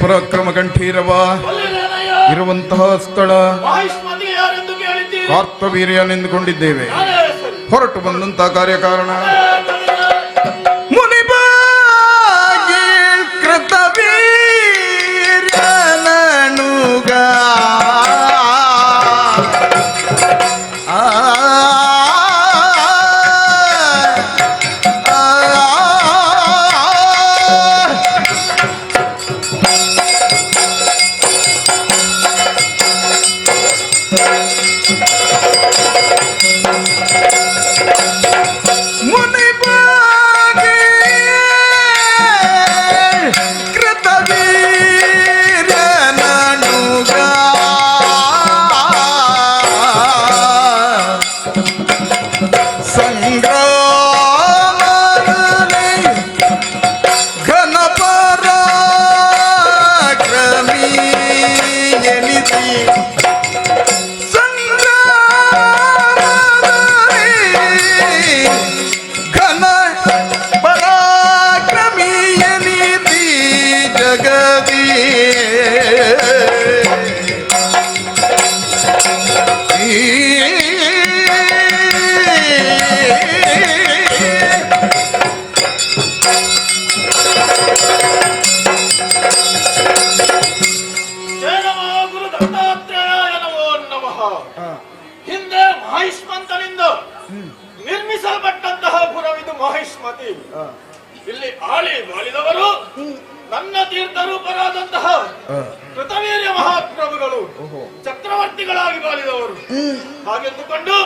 ಪರಾಕ್ರಮ ಕಂಠೀರವ ಇರುವಂತಹ ಸ್ಥಳ ಕಾರ್ತವೀರ್ಯನೆಂದುಕೊಂಡಿದ್ದೇವೆ. ಹೊರಟು ಬಂದಂತಹ ಕಾರ್ಯಕಾರಣ ಮುನಿಬಾಗಿ ಕೃತವೀರ್ಯನನುಗ ಹಿಂದೆ ಮಹಿಷ್ಮಂತನಿಂದ ನಿರ್ಮಿಸಲ್ಪಟ್ಟಂತಹ ಪುರವಿದು ಮಹಿಷ್ಮತಿ. ಇಲ್ಲಿ ಆಳಿ ಬಾಳಿದವರು ನನ್ನ ತೀರ್ಥರೂಪರಾದಂತಹ ಕೃತವೀರ್ಯ ಮಹಾಪ್ರಭುಗಳು ಚಕ್ರವರ್ತಿಗಳಾಗಿ ಬಾಳಿದವರು. ಹಾಗೆಂದುಕೊಂಡು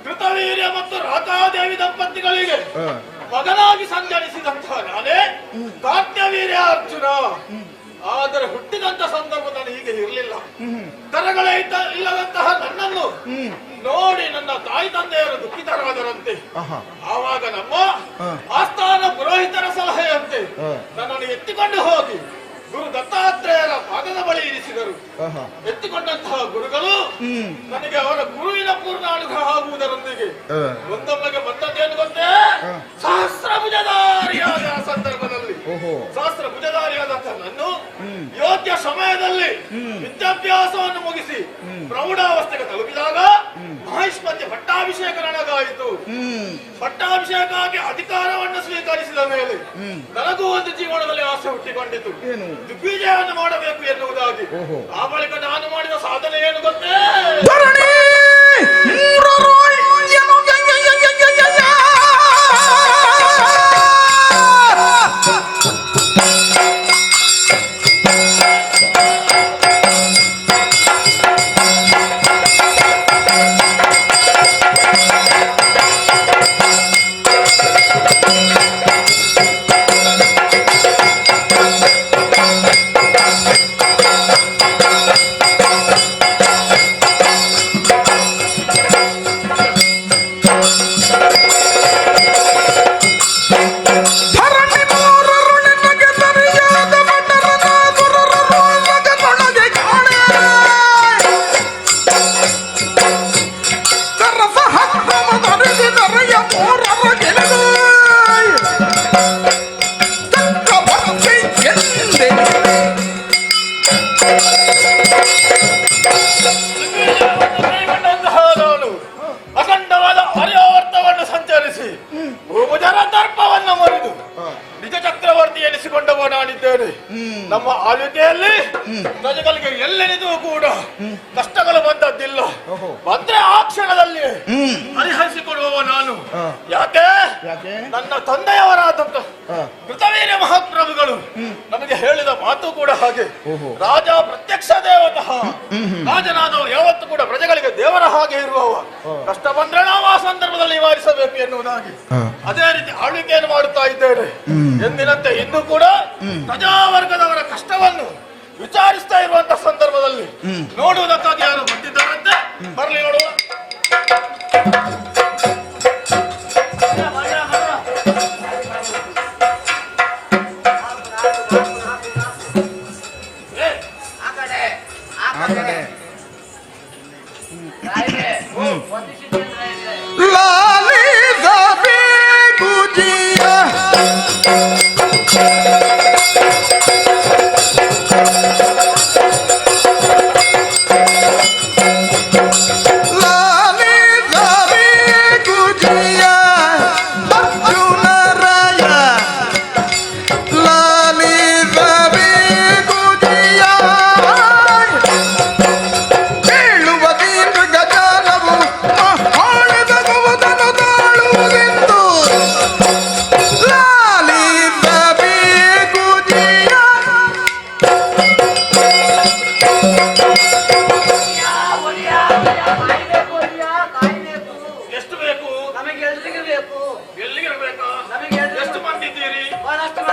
ಕೃತವೀರ್ಯ ಮತ್ತು ರಾಧಾದೇವಿ ದಂಪತಿಗಳಿಗೆ ಮಗನಾಗಿ ಸಂಚರಿಸಿದಂತಹ ನಾನೇ ಕಾರ್ತ್ಯವೀರ್ಯ ಅರ್ಜುನ. ಆದರೆ ಹುಟ್ಟಿದಂತ ಸಂದರ್ಭದಲ್ಲಿ ಹೀಗೆ ಇರಲಿಲ್ಲ. ಕರಗಳೇ ಇಲ್ಲದಂತಹ ನನ್ನನ್ನು ನೋಡಿ ನನ್ನ ತಾಯಿ ತಂದೆಯರು ದುಃಖಿತರಾದರಂತೆ. ಆವಾಗ ನಮ್ಮ ಆಸ್ಥಾನ ಪುರೋಹಿತರ ಸಲಹೆಯಂತೆ ನನ್ನನ್ನು ಎತ್ತಿಕೊಂಡು ಹೋಗಿ ಗುರು ದತ್ತಾತ್ರೇಯರ ಪಾದದ ಬಳಿ ಇರಿಸಿದರು. ಎತ್ತಿಕೊಂಡಂತಹ ಗುರುಗಳು ನನಗೆ ಅವರ ಗುರುವಿನ ಪೂರ್ಣ ಅನುಗ್ರಹ ಆಗುವುದರೊಂದಿಗೆ ಒಂದೊಮ್ಮೆಗೆ ಬಂದದ್ದೇನು ಗೊತ್ತೇ? ಸಹಸ್ರ ಭುಜಧಾರಿಯಾದ ಸಂದರ್ಭದಲ್ಲಿ ಸಹಸ್ರ ಭುಜಧಾರಿಯಾದಂತಹ ನಾನು ಯೋಗ್ಯ ಸಮಯದಲ್ಲಿ ವಿದ್ಯಾಭ್ಯಾಸವನ್ನು ಮುಗಿಸಿ ಪ್ರೌಢಾವಸ್ಥೆಗೆ ತಲುಪಿದಾಗ ಮಹಿಷ್ಮತಿ ಪಟ್ಟಾಭಿಷೇಕ ನನಗಾಯಿತು. ಪಟ್ಟಾಭಿಷೇಕವಾಗಿ ಅಧಿಕಾರವನ್ನು ಸ್ವೀಕರಿಸಿದ ಮೇಲೆ ನನಗೂ ಒಂದು ಜೀವನದಲ್ಲಿ ಆಸೆ ಹುಟ್ಟಿಕೊಂಡಿತು, ದಿಗ್ವಿಜಯವನ್ನು ಮಾಡಬೇಕು ಎನ್ನುವುದಾಗಿ. ಆ ಬಳಿಕ ನಾನು ಮಾಡಿದ ಸಾಧನೆ ಏನು ಗೊತ್ತೇ? ಅಖಂಡವಾದ ಆರ್ಯಾವರ್ತವನ್ನು ಸಂಚರಿಸಿ ಭೂಭುಜರ ದರ್ಪವನ್ನು ಮುರಿದು ನಿಜ ಚಕ್ರವರ್ತಿ ಎನಿಸಿಕೊಂಡವ ನಾನಿದ್ದೇನೆ. ನಮ್ಮ ಆಳ್ವಿಕೆಯಲ್ಲಿ ಪ್ರಜೆಗಳಿಗೆ ಎಲ್ಲೆನಿಗೂ ಕೂಡ ಕಷ್ಟಗಳು ಬಂದದ್ದಿಲ್ಲ. ಬಂದ್ರೆ ಆ ಕ್ಷಣದಲ್ಲಿ ಪರಿಹರಿಸಿಕೊಡುವವ ನಾನು. ಯಾಕೆ? ನನ್ನ ತಂದೆಯವರಾದಂತ ಕೃತವೀರ್ಯ ಮಹಾಪ್ರಭುಗಳು ನಮಗೆ ಹೇಳಿದ ಮಾತು ಕೂಡ ಹಾಗೆ. ರಾಜ ಪ್ರತ್ಯಕ್ಷ ದೇವತಃ. ರಾಜನಾದವರು ಯಾವತ್ತು ಕೂಡ ಪ್ರಜೆಗಳಿಗೆ ದೇವರ ಹಾಗೆ ಇರುವವ. ಕಷ್ಟ ಬಂದ್ರೆ ನಾವು ಆ ಸಂದರ್ಭದಲ್ಲಿ ನಿವಾರಿಸಬೇಕು ಎನ್ನುವುದಾಗಿ ಅದೇ ರೀತಿ ಆಳ್ವಿಕೆಯನ್ನು ಮಾಡುತ್ತಾ ಇದ್ದೇನೆ. ಎಂದಿನಂತೆ ಇಂದು ಕೂಡ ಪ್ರಜಾವರ್ಗದವರ ಕಷ್ಟವನ್ನು ವಿಚಾರಿಸ್ತಾ ಇರುವಂತಹ ಸಂದರ್ಭದಲ್ಲಿ ನೋಡುವುದಕ್ಕಾಗಿ ಯಾರು ಬಂದಿದ್ದಾರಂತೆ. ಬರಲಿ ನೋಡುವ.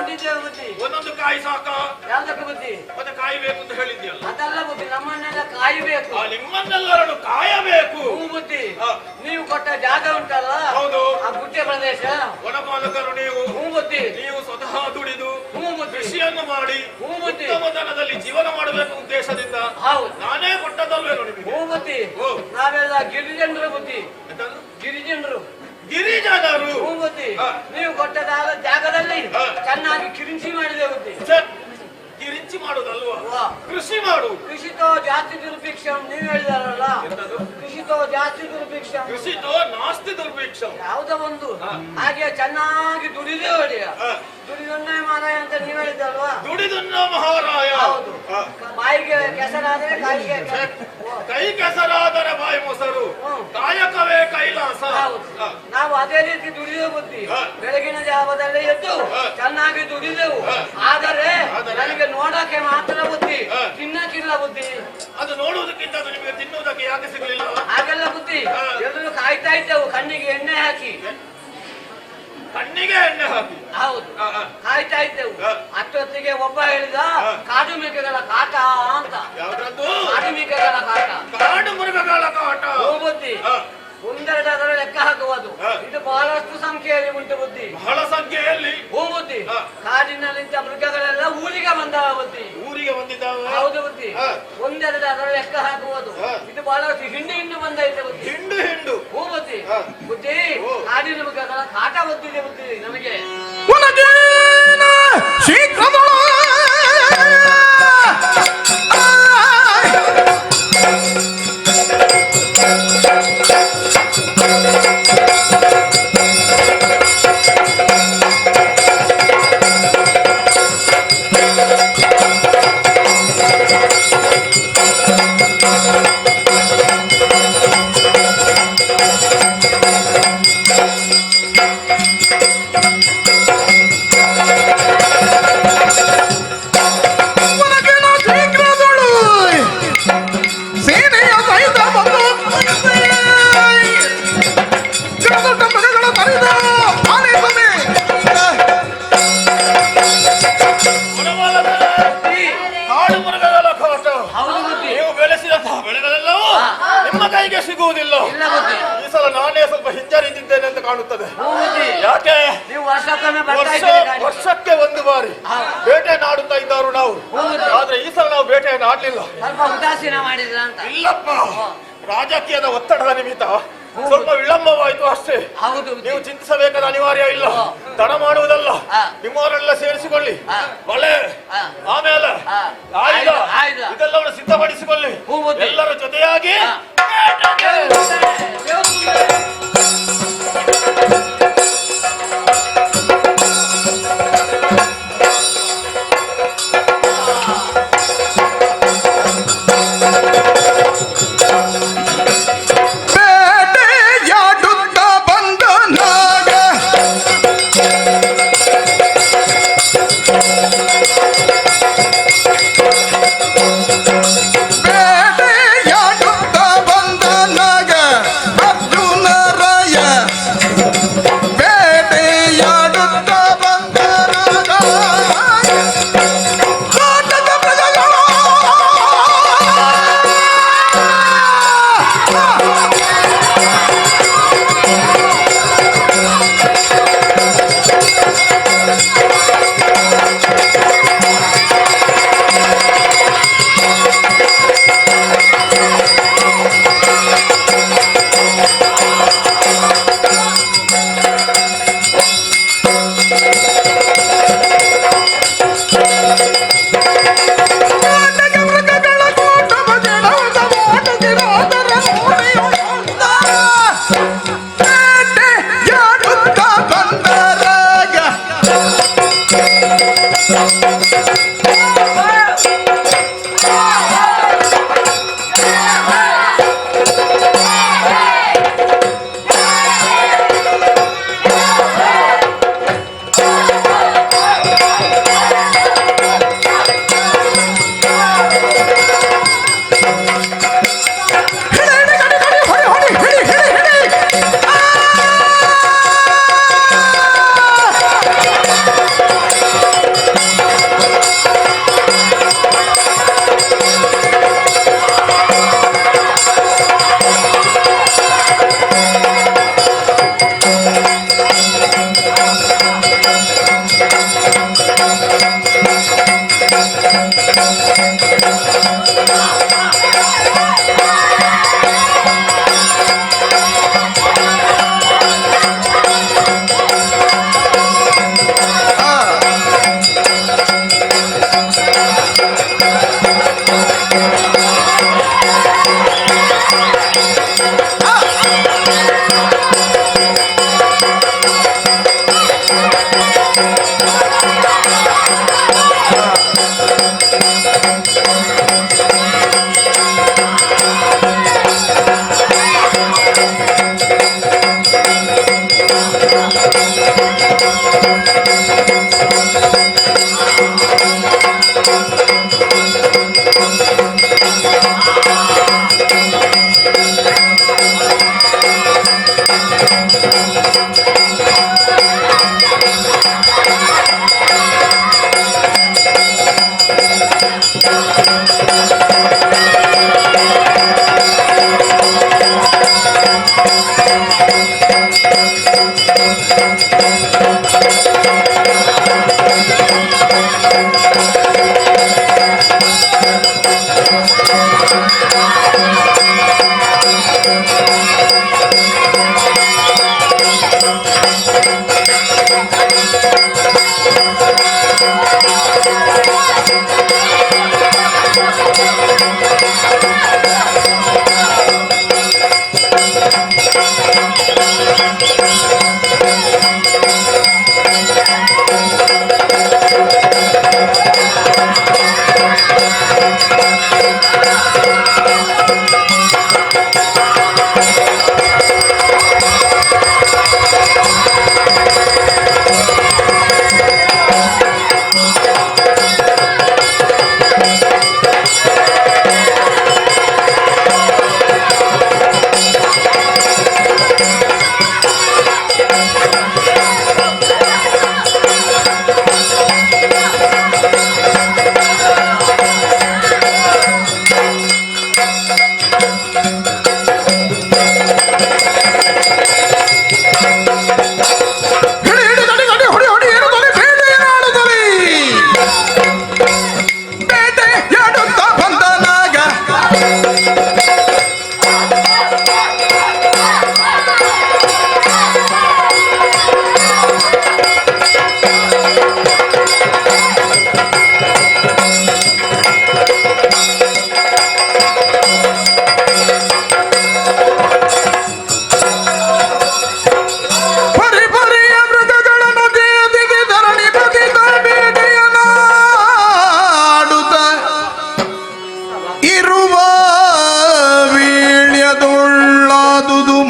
ಕೊಂಡಿದ್ದೇವೆ ಬುದ್ಧಿ. ಒಂದೊಂದು ಕಾಯಿ ಸಾಕ? ಯಾವ್ದಕ್ಕೆ ಬುದ್ಧಿ? ಮತ್ತೆ ಕಾಯಬೇಕು ಅಂತ ಹೇಳಿದ್ಯಲ್ಲ. ಅದಲ್ಲ ಬುದ್ಧಿ, ನಮ್ಮನ್ನೆಲ್ಲ ಕಾಯಬೇಕು. ನಿಮ್ಮನ್ನೆಲ್ಲರನ್ನು ಕಾಯಬೇಕು. ಹೂ ಬುದ್ಧಿ. ನೀವು ಕೊಟ್ಟ ಜಾಗ ಉಂಟಲ್ಲ, ಹೌದು, ಆ ಗುಡ್ಡೆ ಪ್ರದೇಶ, ವನಪಾಲಕರು ನೀವು. ಹೂ ಬುದ್ಧಿ. ನೀವು ಸ್ವತಃ ದುಡಿದು ಹೂ ಬುದ್ಧಿ. ಕೃಷಿಯನ್ನು ಮಾಡಿ ಹೂ ಬುದ್ಧಿ. ಉತ್ತಮತನದಲ್ಲಿ ಜೀವನ ಮಾಡಬೇಕು ಉದ್ದೇಶದಿಂದ ಹೌದು, ನಾನೇ ಕೊಟ್ಟದಲ್ವೇನು ನಿಮಗೆ? ಹೂ ಬುದ್ಧಿ. ಓ. ನಾವೆಲ್ಲ ಗಿರಿಜನರು ಬುದ್ಧಿ, ಎಂತದು? ಗಿರಿಜನರು. ಗಿರಿಜನರು. ಹೂ ಬುದ್ಧಿ. ಹಾ. ನೀವು ಕೊಟ್ಟದಾದ ಜಾಗದಲ್ಲಿ ಹಾ. ಚೆನ್ನಾಗಿ ಕಿರಿಂಚಿ ಮಾಡಿದೆ ಬುದ್ಧಿ. ಛೆ, ಗಿರಿಂಚಿ ಮಾಡುದಲ್ವಾ? ವಾ. ಕೃಷಿ ಮಾಡು. ಕೃಷಿತೋ ಜಾಸ್ತಿ ದುರ್ಭಿಕ್ಷಂ ನೀವು ಹೇಳಿದಾರಲ್ಲ, ಎಂತದು? ಕೃಷಿತೋ ಜಾಸ್ತಿ ದುರ್ಭಿಕ್ಷಂ. ಕೃಷಿತೋ ನಾಸ್ತಿ ದುರ್ಭಿಕ್ಷಂ. ಯಾವುದೋ ಒಂದು ಹಾ. ಹಾಗೆ ಚೆನ್ನಾಗಿ ದುಡಿದೇ ಹೊಡೆಯ. ಹಾ. ದುಡಿದೊನ್ನೇ ಮಾರಾಯ ಅಂತ ನೀವು ಹೇಳಿದಲ್ವಾ? ದುಡಿದುನ್ನ ಮಹಾರಾಯ. ಹೌದು. ಹಾ. ಬಾಯಿಗೆ ಕೆಸರಾದರೆ ಕಾಯಿಗೆ ಕೈ ಕೆಸರಾದರೆ ಬಾಯಿ ಮೊಸರು, ಹ್ಮ್. ಕಾಯಕವೇ ಕೈಲಾಸ. ಹೌದು. ಹಾ. ನಾವು ಅದೇ ರೀತಿ ದುಡಿದ ಬುದ್ಧಿ. ಹಾ. ಬೆಳಗಿನ ಜಾವದಲ್ಲೇ ಎದ್ದು ಹಾ. ಚೆನ್ನಾಗಿ ದುಡಿದೆವು. ಹಾ. ಆದರೆ ಆದರೆ? ನನಗೆ ನೋಡಕ್ಕೆ ಮಾತ್ರ ಬುದ್ಧಿ, ಹಾ. ತಿನ್ನಕ್ಕಿಲ್ಲ ಬುದ್ಧಿ. ಅದು ನೋಡುವುದಕ್ಕಿಂತ ಅದು ನಿಮಗೆ ತಿನ್ನುವುದಕ್ಕೆ ಯಾಕೆ ಸಿಗಲಿಲ್ಲ? ಹಾಗೆಲ್ಲ ಬುದ್ಧಿ. ಹಾ. ಎಲ್ಲರೂ ಕಾಯ್ತಾ ಇದ್ದೆವು ಕಣ್ಣಿಗೆ ಎಣ್ಣೆ ಹಾಕಿ. ಕಣ್ಣಿಗೆ ಎಣ್ಣೆ ಹಾಕಿ. ಹೌದು, ಹಾ, ಹಾ. ಕಾಯ್ತಾ ಇದ್ದೆವು. ಹಾ. ಅಷ್ಟೊತ್ತಿಗೆ ಒಬ್ಬ ಹೇಳಿದ, ಹಾ. ಕಾಡು ಮೇಕೆಗಳ ಕಾಟ ಅಂತ. ಯಾವ್ದ್ರದ್ದು? ಕಾಡು ಮೇಕೆಗಳ ಕಾಟ. ಕಾಡು ಮೃಗಗಳ ಕಾಟ. ಹೋ ಬುದ್ಧಿ. ಹಾ. ಒಂದೆರಡರ ಲೆಕ್ಕ ಹಾಕುವುದು. ಹಾ. ಇದು ಬಹಳಷ್ಟು ಸಂಖ್ಯೆಯಲ್ಲಿ ಉಂಟು ಬುದ್ಧಿ. ಬಹಳ ಸಂಖ್ಯೆಯಲ್ಲಿ. ಹೋ ಬುದ್ಧಿ. ಹಾ. ಕಾಡಿನಲ್ಲಿದ್ದ ಮೃಗಗಳೆಲ್ಲ ಊರಿಗೆ ಬಂದವ ಬುದ್ಧಿ. ಊರಿಗೆ ಬಂದಿದ್ದಾವೆ. ಹೌದು ಬುದ್ಧಿ. ಹಾ. ಒಂದೆರಡರ ಲೆಕ್ಕ ಹಾಕುವುದು. ಹಾ. ಇದು ಬಹಳಷ್ಟು ಹಿಂಡು ಬಂದೈತೆ ಬುದ್ಧಿ. ಹಿಂಡು ಹಿಂಡು. ಹೋ ಬುದ್ಧಿ. ಹಾ. ಬುದ್ಧಿ, ಓ. ಕಾಡಿನ ಮೃಗಗಳ ಕಾಟ ಬುದ್ಧಿದೆ ಬುದ್ಧಿ ನಮಗೆ. ಉನಗೇನ ಶೀಘ್ರದೊಳ ಸೇನೆಯ ಸಹಿತ ಬಂದು ಚಿಕ್ಕದೊಡ್ಡ ಮೃಗಗಳ ತರಿದ ಆಲಿಸಮೆ. ಕಾಡು ಮೃಗಗಳ ಕಾಟ. ಹೌದು ಬುದ್ಧಿ. ನೀವು ಬೆಳೆಸಿದಂತಹ ಬೆಳೆಗಳೆಲ್ಲವೂ ಹಾ. ನಿಮ್ಮ ಕೈಗೆ ಸಿಗುವುದಿಲ್ಲ. ಇಲ್ಲ ಬುದ್ಧಿ. ಈ ಸಲ ನಾನೇ ಸ್ವಲ್ಪ ಹಿಂಜರಿದಿದ್ದೇನೆ ಅಂತ ಕಾಣುತ್ತದೆ. ಹೋ ಬುದ್ಧಿ. ಯಾಕೆ? ನೀವು ವರ್ಷಕ್ಕೊಮ್ಮೆ ಬರ್ತಾ ವರ್ಷ ಇದ್ದೀರಿ ಕಾಡಿಗೆ. ವರ್ಷಕ್ಕೆ ಒಂದು ಬಾರಿ ಹಾ. ಬೇಟೆಯನ್ನು ಆಡುತ್ತಾ ಇದ್ದವರು ನಾವು. ಹೌದು. ಆದ್ರೆ ಈ ಸಲ ನಾವು ಬೇಟೆಯನ್ನು ಆಡ್ಲಿಲ್ಲ. ಸ್ವಲ್ಪ ಉದಾಸೀನ ಮಾಡಿದ್ರ ಅಂತ. ಇಲ್ಲಪ್ಪ, ರಾಜಕೀಯದ ಒತ್ತಡದ ನಿಮಿತ್ತ ಸ್ವಲ್ಪ ವಿಳಂಬವಾಯಿತು ಅಷ್ಟೇ. ಹೌದು ಬುದ್ಧಿ. ನೀವು ಚಿಂತಿಸಬೇಕಾದ ಅನಿವಾರ್ಯ ಇಲ್ಲ. ಹಾ. ತಡ ಮಾಡುವುದಲ್ಲ. ಹಾ. ನಿಮ್ಮವರೆಲ್ಲ ಸೇರಿಸಿಕೊಳ್ಳಿ. ಹಾ. ಬಲೆ, ಹಾ. ಆಮೇಲೆ ಹಾ. ಆಯುಧ ಆಯುಧ. ಇದೆಲ್ಲವನ್ನು ಸಿದ್ಧಪಡಿಸಿಕೊಳ್ಳಿ. ಹೂ ಬುದ್ಧಿ. ಎಲ್ಲರ ಜೊತೆಯಾಗಿ ಹಾ. ಬೇಟೆಯಾಡುತ್ತ ಬಂದ ನಾಗ ಬೇಟೆಯಾಡುತ್ತ ಬಂದ ನಾಗ ಅರ್ಜುನ ರಾಯ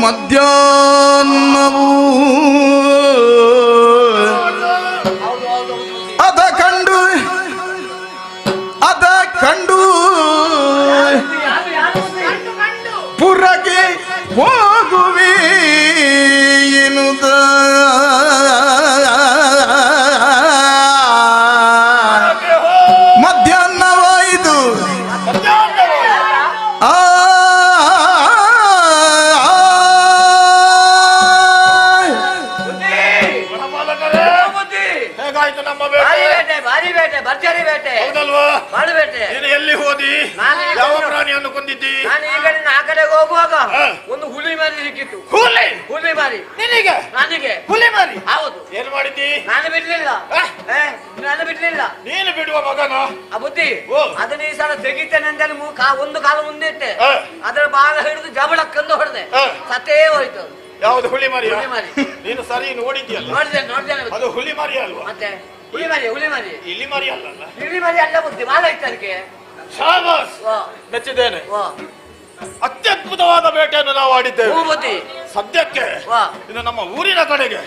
ಮಧ್ಯಾಹ್ನವು ಅದ ಕಂಡು ಪುರಗೆ ಹೋಗುವೆ ಎನ್ನುತ್ತ ಮಧ್ಯಾಹ್ನವಾಯಿತು. ಎಲ್ಲಿ ಹೋದಿ? ಯಾವ ಪ್ರಾಣಿಯನ್ನು ಕೊಂದಿದ್ದಿ? ನಾನು ಈ ಕಡೆ ಆ ಕಡೆಗೆ ಹೋಗುವಾಗ ಒಂದು ಹುಲಿ ಮಾರಿ ಸಿಕ್ಕಿತ್ತು. ಹುಲಿ ಮಾರಿ ನಿನಗೆ? ನನಗೆ ಹುಲಿ ಮಾರಿ? ಹೌದು. ಏನ್ ಮಾಡಿದ್ದಿ? ನಾನು ಬಿಡ್ಲಿಲ್ಲ. ನಾನು ಬಿಡ್ಲಿಲ್ಲ. ನೀನು ಬಿಡುವ ಮಗನ ಆ ಬುದ್ಧಿ ಅದನ್ನ ಈ ಸಲ ತೆಗಿತೇನೆ ಅಂತ ಒಂದು ಕಾಲ ಮುಂದೆ ಇಟ್ಟೆ. ಅದರ ಬಾಲ ಹಿಡಿದು ಜಬಳಕ್ಕಂದು ಹೊಡೆದೆ. ಸತ್ತೇ ಹೋಯ್ತು. ಯಾವ್ದು? ಹುಲಿ ಮಾರಿ? ಹುಲಿ ಮಾರಿ. ನೀನು ಸರಿ ನೋಡಿದ್ಯಲ್ಲ? ನೋಡ್ದೇನೆ. ಅದು ಹುಲಿ ಮಾರಿ ಅಲ್ವಾ? ಮತ್ತೆ ಹುಲಿ ಮಾರಿ ಇಲ್ಲಿ ಮಾರಿ ಅಲ್ಲ. ಇಲ್ಲಿ ಮಾರಿ ಅಲ್ಲ ಬುದ್ಧಿ, ಬಾಲ ಇತ್ತು ಅದಕ್ಕೆ. ಶಾಬಾಸ್, ಮೆಚ್ಚಿದ್ದೇನೆ. ಅತ್ಯದ್ಭುತವಾದ ಬೇಟೆಯನ್ನು ನಾವು ಆಡಿದ್ದೇವೆ. ಬುದ್ಧಿ ಸದ್ಯಕ್ಕೆ ಇನ್ನು ನಮ್ಮ ಊರಿನ ಕಡೆಗೆ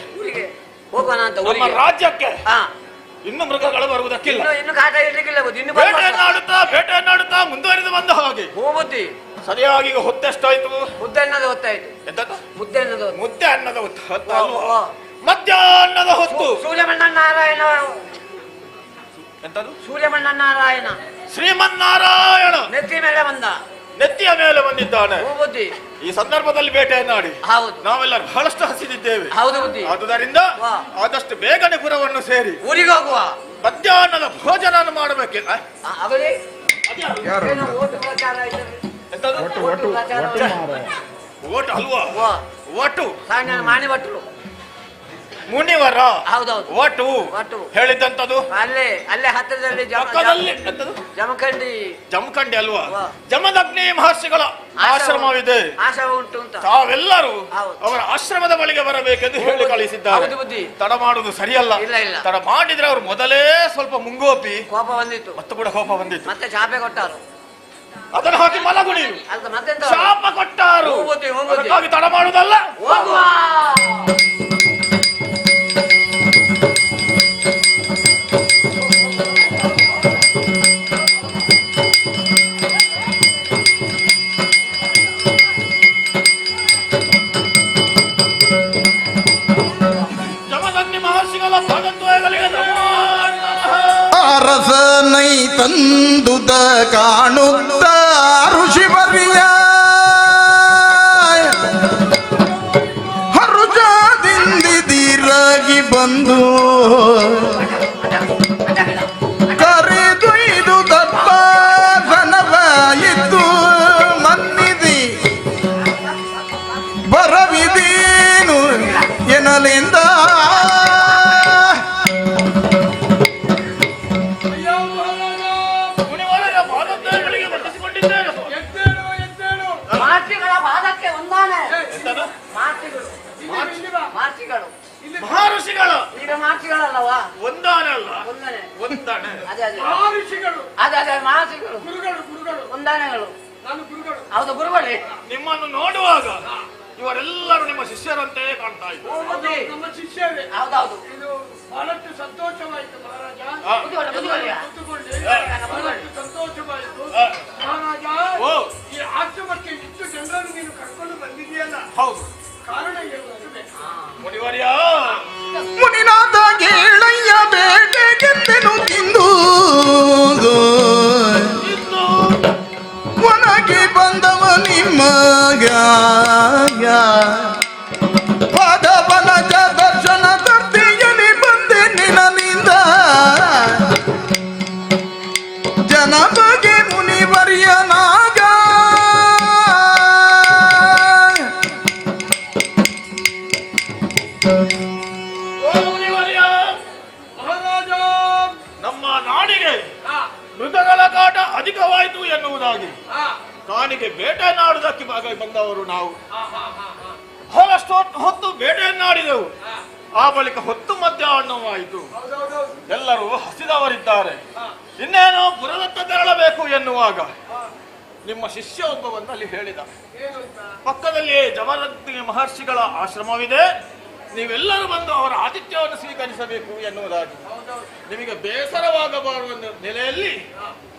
ಹೋಗೋಣ ಅಂತ, ನಮ್ಮ ರಾಜ್ಯಕ್ಕೆ ಇನ್ನು ಮೃಗಗಳು ಬರುವುದಕ್ಕಿಲ್ಲ. ಇನ್ನು ಕಾಟ ಇರ್ಲಿಕ್ಕಿಲ್ಲ ಬುದ್ಧಿ. ಇನ್ನು ಬೇಟೆಯನ್ನಾಡುತ್ತಾ ಮುಂದುವರಿದು ಬಂದ ಹಾಗೆ. ಬುದ್ಧಿ ಸರಿಯಾಗಿ ಈಗ ಹೊತ್ತೆಷ್ಟಾಯ್ತು? ಮುದ್ದೆ ಅನ್ನೋದು ಹೊತ್ತಾಯ್ತು. ಎಂತದ್ದು? ಮುದ್ದೆ ಅನ್ನದ ಹೊತ್ತು. ಮಧ್ಯಾಹ್ನದ ಹೊತ್ತು ಸೂರ್ಯಮಣ್ಣ ನಾರಾಯಣ. ಎಂತದು? ಸೂರ್ಯಮಣ್ಣ ನಾರಾಯಣ ಶ್ರೀಮನ್ನಾರಾಯಣ ನೆತ್ತಿ ಮೇಲೆ ಬಂದ. ನೆತ್ತಿಯ ಮೇಲೆ ಬಂದಿದ್ದಾನೆ. ಓ ಬುದ್ಧಿ, ಈ ಸಂದರ್ಭದಲ್ಲಿ ಬೇಟೆಯನ್ನಾಡಿ ಹೌದು ನಾವೆಲ್ಲರೂ ಬಹಳಷ್ಟು ಹಸಿದಿದ್ದೇವೆ. ಹೌದು ಬುದ್ಧಿ. ಆದುದರಿಂದ ವಾ. ಆದಷ್ಟು ಬೇಗನೆ ಪುರವನ್ನು ಸೇರಿ ಊರಿಗೆ ಹೋಗುವ. ಮಧ್ಯಾಹ್ನದ ಭೋಜನ ಮಾಡಬೇಕೆ. ಅವರೇ ಯಾರು ಏನೋ ಓಟು ಪ್ರಚಾರ ಆಯ್ತು. ಎಂತದು? ಓಟು ಪ್ರಚಾರ ಓಟು ಅಲ್ವಾ? ವಾ. ಓಟು ಸಾಯಂಕಾಲ ಮಾಣಿ ಭಟ್ರು. ಮುನಿವರ ಹೌದೌದು ಓಟು ಒಟ್ಟು ಹೇಳಿದಂತದು ಅಲ್ಲೇ ಹತ್ತಿರದಲ್ಲಿ ಪಕ್ಕದಲ್ಲಿ ಎಂತದು? ಜಮಖಂಡಿ ಜಮಖಂಡಿ ಅಲ್ವಾ? ವಾ. ಜಮದಗ್ನಿ ಮಹರ್ಷಿಗಳ ಆಶ್ರಮವಿದೆ. ಆಶ್ರಮ ಉಂಟು ಅಂತ ತಾವೆಲ್ಲರೂ ಹೌದು. ಅವರ ಆಶ್ರಮದ ಬಳಿಗೆ ಬರಬೇಕೆಂದು ಹೇಳಿ ಕಳಿಸಿದ್ದಾರೆ. ಹೌದು ಬುದ್ಧಿ. ತಡ ಮಾಡುವುದು ಸರಿಯಲ್ಲ. ಇಲ್ಲ, ಇಲ್ಲ. ತಡ ಮಾಡಿದ್ರೆ ಅವರು ಮೊದಲೇ ಸ್ವಲ್ಪ ಮುಂಗೋಪಿ ಕೋಪ ಬಂದಿತ್ತು. ಮತ್ತು ಕೂಡ ಕೋಪ ಬಂದಿತ್ತು. ಮತ್ತೆ ಚಾಪೆ ಕೊಟ್ಟಾರು. ಅದನ್ನು ಹಾಕಿ ಮಲಗುಡಿ ಅಲ್ಕ ಮತ್ತೆಂತ ಶಾಪ ಕೊಟ್ಟಾರು. ಹೋಗ್ಬೋದು, ಹೋಗ್ಬೋದು. ಅದಕ್ಕಾಗಿ ತಡ ಮಾಡುವುದಲ್ಲ. ಹೋಗುವ. ಜಮದಗ್ನಿ ಮಹರ್ಷಿಗಳ ಪಾದದ್ವಯಗಳಿಗೆ ನಮೋ ನಮಃ. ಅರಸನೈ ತಂದುದ ಕಾಣುತ್ತ ಋಷಿವರ್ಯ ಹರುಜಾದಿಂದಿದಿರಾಗಿ ಬಂದು ಕರೆದೊಯ್ದು ತಪ್ಪಾಸನವಾಯಿತು ಮನ್ನಿದಿ ಬರವಿದೇನು ಎನ್ನಲಿಂದ ಮುನಿವರರ ಪಾದದ್ವಯಗಳಿಗೆ ವಂದಿಸಿಕೊಂಡಿದ್ದೇನೆ. ಮಾರ್ಚಿಗಳ ವಾದಕ್ಕೆ ಒಂದಾನೆ. ಎಂತದು? ಮಾರ್ಚಿಗಳು ಮಹರ್ಷಿಗಳು ಈಗ ಮಾರ್ಚಿಗಳಲ್ಲವಾ? ಒಂದಾನೆ ಅಲ್ಲ, ಒಂದನೆ. ಒಂದಾನೆ. ಅದೇ ಅದೇ ಅದೇ ಮಹರ್ಷಿಗಳು ಒಂದಾನೆಗಳು. ಹೌದು ಗುರುಗಳೇ. ನಿಮ್ಮನ್ನು ನೋಡುವಾಗ ಇವರೆಲ್ಲರೂ ನಿಮ್ಮ ಶಿಷ್ಯರಂತೆಯೇ ಕಾಣ್ತಾ ಇದ್ದಾರೆ. ಓ ಬುದ್ಧಿ. ನಮ್ಮ ಶಿಷ್ಯರೇ. ಹೌದೌದು. ಇದು ಬಹಳಷ್ಟು ಸಂತೋಷವಾಯಿತು ಮಹಾರಾಜ. ಆ, ಬುದ್ಧಿಗಳು, ಬುದ್ಧಿಗಳು. ಕೂತುಕೊಳ್ಳಿ. ಆ. ಬಹಳಷ್ಟು ಸಂತೋಷವಾಯಿತು ಆ. ಮಹಾರಾಜ. ಓ. ಈ ಆಶ್ರಮಕ್ಕೆ ಇಷ್ಟು ಜನರನ್ನು ನೀನು ಕರ್ಕೊಂಡು ಬಂದಿದೆಯಲ್ಲ, ಹೌದು ಕಾರಣ ಏನು ಅಂತ ಬೇಕು. ಮುನಿವರ್ಯ. ಮುನಿನಾಥ ಕೇಳಯ್ಯ ಬೇಟೆಗೆಂದೆನು ತಿಂದು ಇನ್ನು ಒನಗೆ ಬಂದವ ನಿಮ್ಮಗ ಪಾದವನ ದರ್ಶನ ತರ್ತಿಯಲಿ ಬಂದೆ ನಿನ್ನಿಂದ ಜನ ಬಗೆ ಮುನಿವರ್ಯನಾಗ ಓ ಮುನಿವರ್ಯ, ಮಹಾರಾಜ. ನಮ್ಮ ನಾಡಿಗೆ ಆ, ಮೃಗಗಳ ಕಾಟ ಅಧಿಕವಾಯಿತು ಎನ್ನುವುದಾಗಿ ಆ, ಕಾನಿಗೆ ಬೇಟೆಯನ್ನಾಡುವುದಕ್ಕೆ ಬಂದವರು ನಾವು. ಆ, ಆ, ಆ, ಆ. ಬಹಳಷ್ಟು ಹೊತ್ತು ಬೇಟೆಯನ್ನಾಡಿದೆವು. ಆ, ಆ ಬಳಿಕ ಹೊತ್ತು ಮಧ್ಯಾಹ್ನವಾಯಿತು. ಹೌದೌದೌದು. ಎಲ್ಲರೂ ಹಸಿದವರಿದ್ದಾರೆ. ಆ, ಇನ್ನೇನೋ ಪುರದತ್ತ ತೆರಳಬೇಕು ಎನ್ನುವಾಗ ಆ, ನಿಮ್ಮ ಶಿಷ್ಯ ಒಬ್ಬ ಬಂದು ಅಲ್ಲಿ ಹೇಳಿದ, ಏನು ಅಂತ? ಪಕ್ಕದಲ್ಲಿಯೇ ಜಮದಗ್ನಿ ಮಹರ್ಷಿಗಳ ಆಶ್ರಮವಿದೆ, ನೀವೆಲ್ಲರೂ ಬಂದು ಅವರ ಆತಿಥ್ಯವನ್ನು ಸ್ವೀಕರಿಸಬೇಕು ಎನ್ನುವುದಾಗಿ. ಹೌದೌದು. ನಿಮಗೆ ಬೇಸರವಾಗಬಾರುವ ನೆಲೆಯಲ್ಲಿ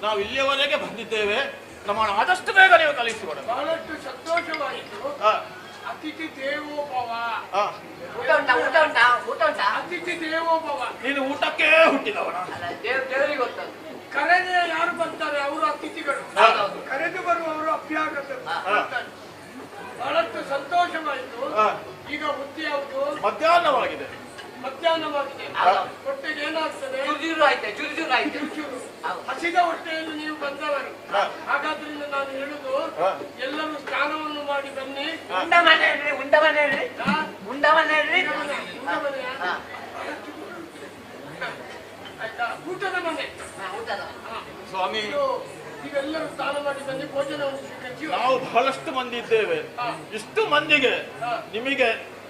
ನಾವು ಇಲ್ಲಿಯವರೆಗೆ ಬಂದಿದ್ದೇವೆ. ನಮ್ಮನ್ನು ಆದಷ್ಟು ಬೇಗ ನೀವು ಕಲಿಸಿಕೊಡಬೇಕು. ಬಹಳಷ್ಟು ಸಂತೋಷವಾಯಿತು. ಆ, ಅತಿಥಿ ದೇವೋಭವ. ಆ, ಊಟ ಉಂಟಾ? ಊಟ ಉಂಟಾ? ಊಟ ಉಂಟಾ? ಅತಿಥಿ ದೇವೋಭವ. ನೀನು ಊಟಕ್ಕೆ ಹುಟ್ಟಿದವನ. ಅಲ್ಲ, ದೇವರಿಗೆ ಗೊತ್ತದು. ಕರೆದೆ ಯಾರು ಬರ್ತಾರೆ ಅವರು ಅತಿಥಿಗಳು. ಹೌದೌದು. ಕರೆದು ಬರುವವರು ಅಭ್ಯಾಗತರು. ಆ. ಬಹಳಷ್ಟು ಸಂತೋಷವಾಯಿತು. ಆ, ಈಗ ಬುದ್ಧಿ ಯಾವುದು? ಮಧ್ಯಾಹ್ನವಾಗಿದೆ. ಮಧ್ಯಾಹ್ನವಾಗಿದೆ. ಹೌದು. ಹೊಟ್ಟೆಗೆ ಏನಾಗ್ತದೆ? ಜುರ್ಜುರು ಆಯ್ತೆ, ಜುರ್ಜುರು ಆಯ್ತೆ. ಚೂರು. ಹೌದು. ಹಸಿದ ಹೊಟ್ಟೆಯಲ್ಲಿ ನೀವು ಬಂದವರು. ಆ. ಹಾಗಾದ್ರಿಂದ ನಾನು ಹೇಳುದು, ಆ. ಎಲ್ಲರೂ ಸ್ನಾನವನ್ನು ಮಾಡಿ ಬನ್ನಿ. ಉಂಡ ಮನೆ ಹೇಳ್ರಿ, ಉಂಡ ಮನೆ ಹೇಳ್ರಿ, ಆ? ಉಂಡ ಮನೆ ಹೇಳ್ರಿ. ಊಟ ಮನೆಯಾ? ಹಾ. ಆಯ್ತಾ? ಊಟದ ಮನೆ. ಹಾ, ಊಟದ. ಆ. ಸ್ವಾಮಿ, ಇದು ನೀವೆಲ್ಲರೂ ಸ್ನಾನ ಮಾಡಿ ಬನ್ನಿ, ಭೋಜನವನ್ನು ಸ್ವೀಕರಿಸಿ. ನಾವು ಬಹಳಷ್ಟು ಮಂದಿ ಇದ್ದೇವೆ. ಆ. ಇಷ್ಟು ಮಂದಿಗೆ ಆ. ನಿಮಗೆ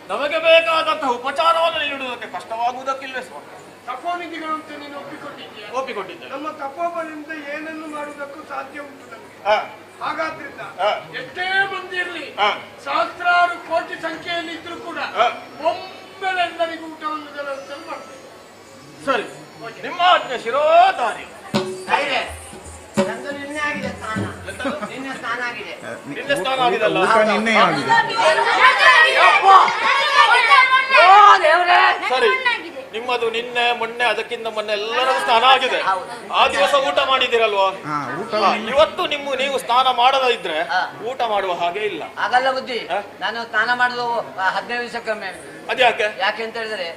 ನಮಗೆ ಬೇಕಾದಂತಹ ಉಪಚಾರವನ್ನು ನೀಡುವುದಕ್ಕೆ ಕಷ್ಟವಾಗುವುದಕ್ಕಿಲ್ವೇ ಸ್ವಾಮಿ? ತಪೋನಿಧಿಗಳು ಅಂತ ನೀನು ಒಪ್ಪಿಕೊಂಡಿದ್ದೀಯ. ಒಪ್ಪಿಕೊಂಡಿದ್ದೇನೆ. ನಮ್ಮ ತಪೋಬಲದಿಂದ ಏನನ್ನು ಮಾಡುವುದಕ್ಕೂ ಸಾಧ್ಯ ಉಂಟು ನಮಗೆ. ಆ, ಹಾಗಾದ್ರಿಂದ ಆ. ಎಷ್ಟೇ ಮಂದಿ ಇರಲಿ, ಆ. ಸಹಸ್ರಾರು ಕೋಟಿ ಸಂಖ್ಯೆಯಲ್ಲಿ ಇದ್ರೂ ಕೂಡ ಆ. ಒಮ್ಮೆಲೆ ಎಲ್ಲರಿಗೂ ಊಟವನ್ನು ವ್ಯವಸ್ಥೆ ಮಾಡ್ತೇವೆ. ಸರಿ, ನಿಮ್ಮ ಆಜ್ಞೆ ಶಿರೋಧಾರ್ಯ. ಆಗಿದೆ. ನಂದು ನಿನ್ನೆ ಆಗಿದೆ ಸ್ನಾನ. ನಿನ್ನೆ ಸ್ನಾನ ಆಗಿದೆ. ನಿನ್ನೆ ಸ್ನಾನ ಆಗಿದಲ್ಲ? ಊಟ ನಿನ್ನೆ ಆಗಿದೆ. ಓ ದೇವ್ರೇ. ಸರಿ, ನಿಮ್ಮದು ನಿನ್ನೆ ಮೊನ್ನೆ ಅದಕ್ಕಿಂತ ಮೊನ್ನೆ ಎಲ್ಲರೂ ಸ್ನಾನ ಆಗಿದೆ. ಹೌದು. ಆ ದಿವಸ ಊಟ ಮಾಡಿದಿರಲ್ವಾ? ಊಟ ಇವತ್ತು ನೀವು ಸ್ನಾನ ಮಾಡದ ಇದ್ರೆ ಊಟ ಮಾಡುವ ಹಾಗೆ ಇಲ್ಲ. ಆಗಲ್ಲ ಬುದ್ಧಿ, ನಾನು ಸ್ನಾನ ಮಾಡುದು 15 ದಿವಸಕ್ಕೊಮ್ಮೆ. ಅದ್ಯಾಕೆ? ಯಾಕೆ ಅಂತ ಹೇಳಿದ್ರೆ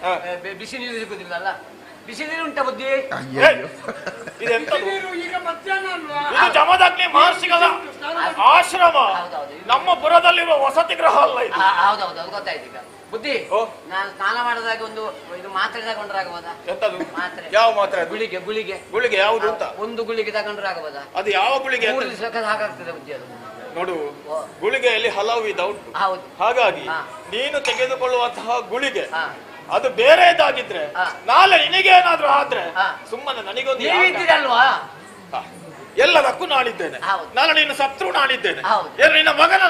ಬಿಸಿ ನೀರು ಸಿಗುದಿಲ್ಲ. ಬಿಸಿ ನೀರು ಉಂಟ ಬುದ್ಧಿ? ಇದೆಂತದು? ನೀರು ಈಗ ಮಧ್ಯಾಹ್ನ ಅಲ್ವಾ? ಇದು ಜಮದಗ್ನಿ ಮಹರ್ಷಿಗಳ ಆಶ್ರಮ. ಹೌದೌದು. ನಮ್ಮ ಪುರದಲ್ಲಿರುವ ವಸತಿ ಗೃಹ ಅಲ್ಲ ಇದು. ಹೌದೌದು, ಅದು ಗೊತ್ತಾಯ್ತು ಈಗ. ಬುದ್ಧಿ, ನಾನು ಸ್ನಾನ ಮಾಡಿದಾಗ ಒಂದು ಇದು ಮಾತ್ರೆ ತಗೊಂಡ್ರೆ ಆಗಬಹುದಾ? ಎಂತದು? ಮಾತ್ರೆ. ಯಾವ ಮಾತ್ರೆ? ಗುಳಿಗೆ. ಗುಳಿಗೆ ಯಾವುದು ಅಂತ? ಒಂದು ಗುಳಿಗೆ ತಗೊಂಡ್ರೆ ಆಗಬಹುದಾ? ಅದು ಯಾವ ಗುಳಿಗೆ? 3 ದಿವಸಕ್ಕೆ ಸಾಕಾಗ್ತದೆ ಬುದ್ಧಿ ಅದು. ನೋಡು, ಗುಳಿಗೆಯಲ್ಲಿ ಹಲವು ವಿಧ ಉಂಟು. ಹೌದು. ಹಾಗಾಗಿ ನೀನು ತೆಗೆದುಕೊಳ್ಳುವಂತಹ ಗುಳಿಗೆ ಹಾ. ಅದು ಬೇರೆದಾಗಿದ್ರೆ ನಾಳೆ ನಿನಗೇನಾದ್ರೂ ಆದ್ರೆ ಸುಮ್ಮನೆ ನನಗೊಂದು ನೀವಿದ್ದೀರಲ್ವಾ? ಎಲ್ಲದಕ್ಕೂ ನಾನಿದ್ದೇನೆ. ಹೌದು. ನಾಳೆ ನೀನು ಶತ್ರು ನಾನಿದ್ದೇನೆ. ಹೌದು. ಏನು ನಿನ್ನ ಮಗನ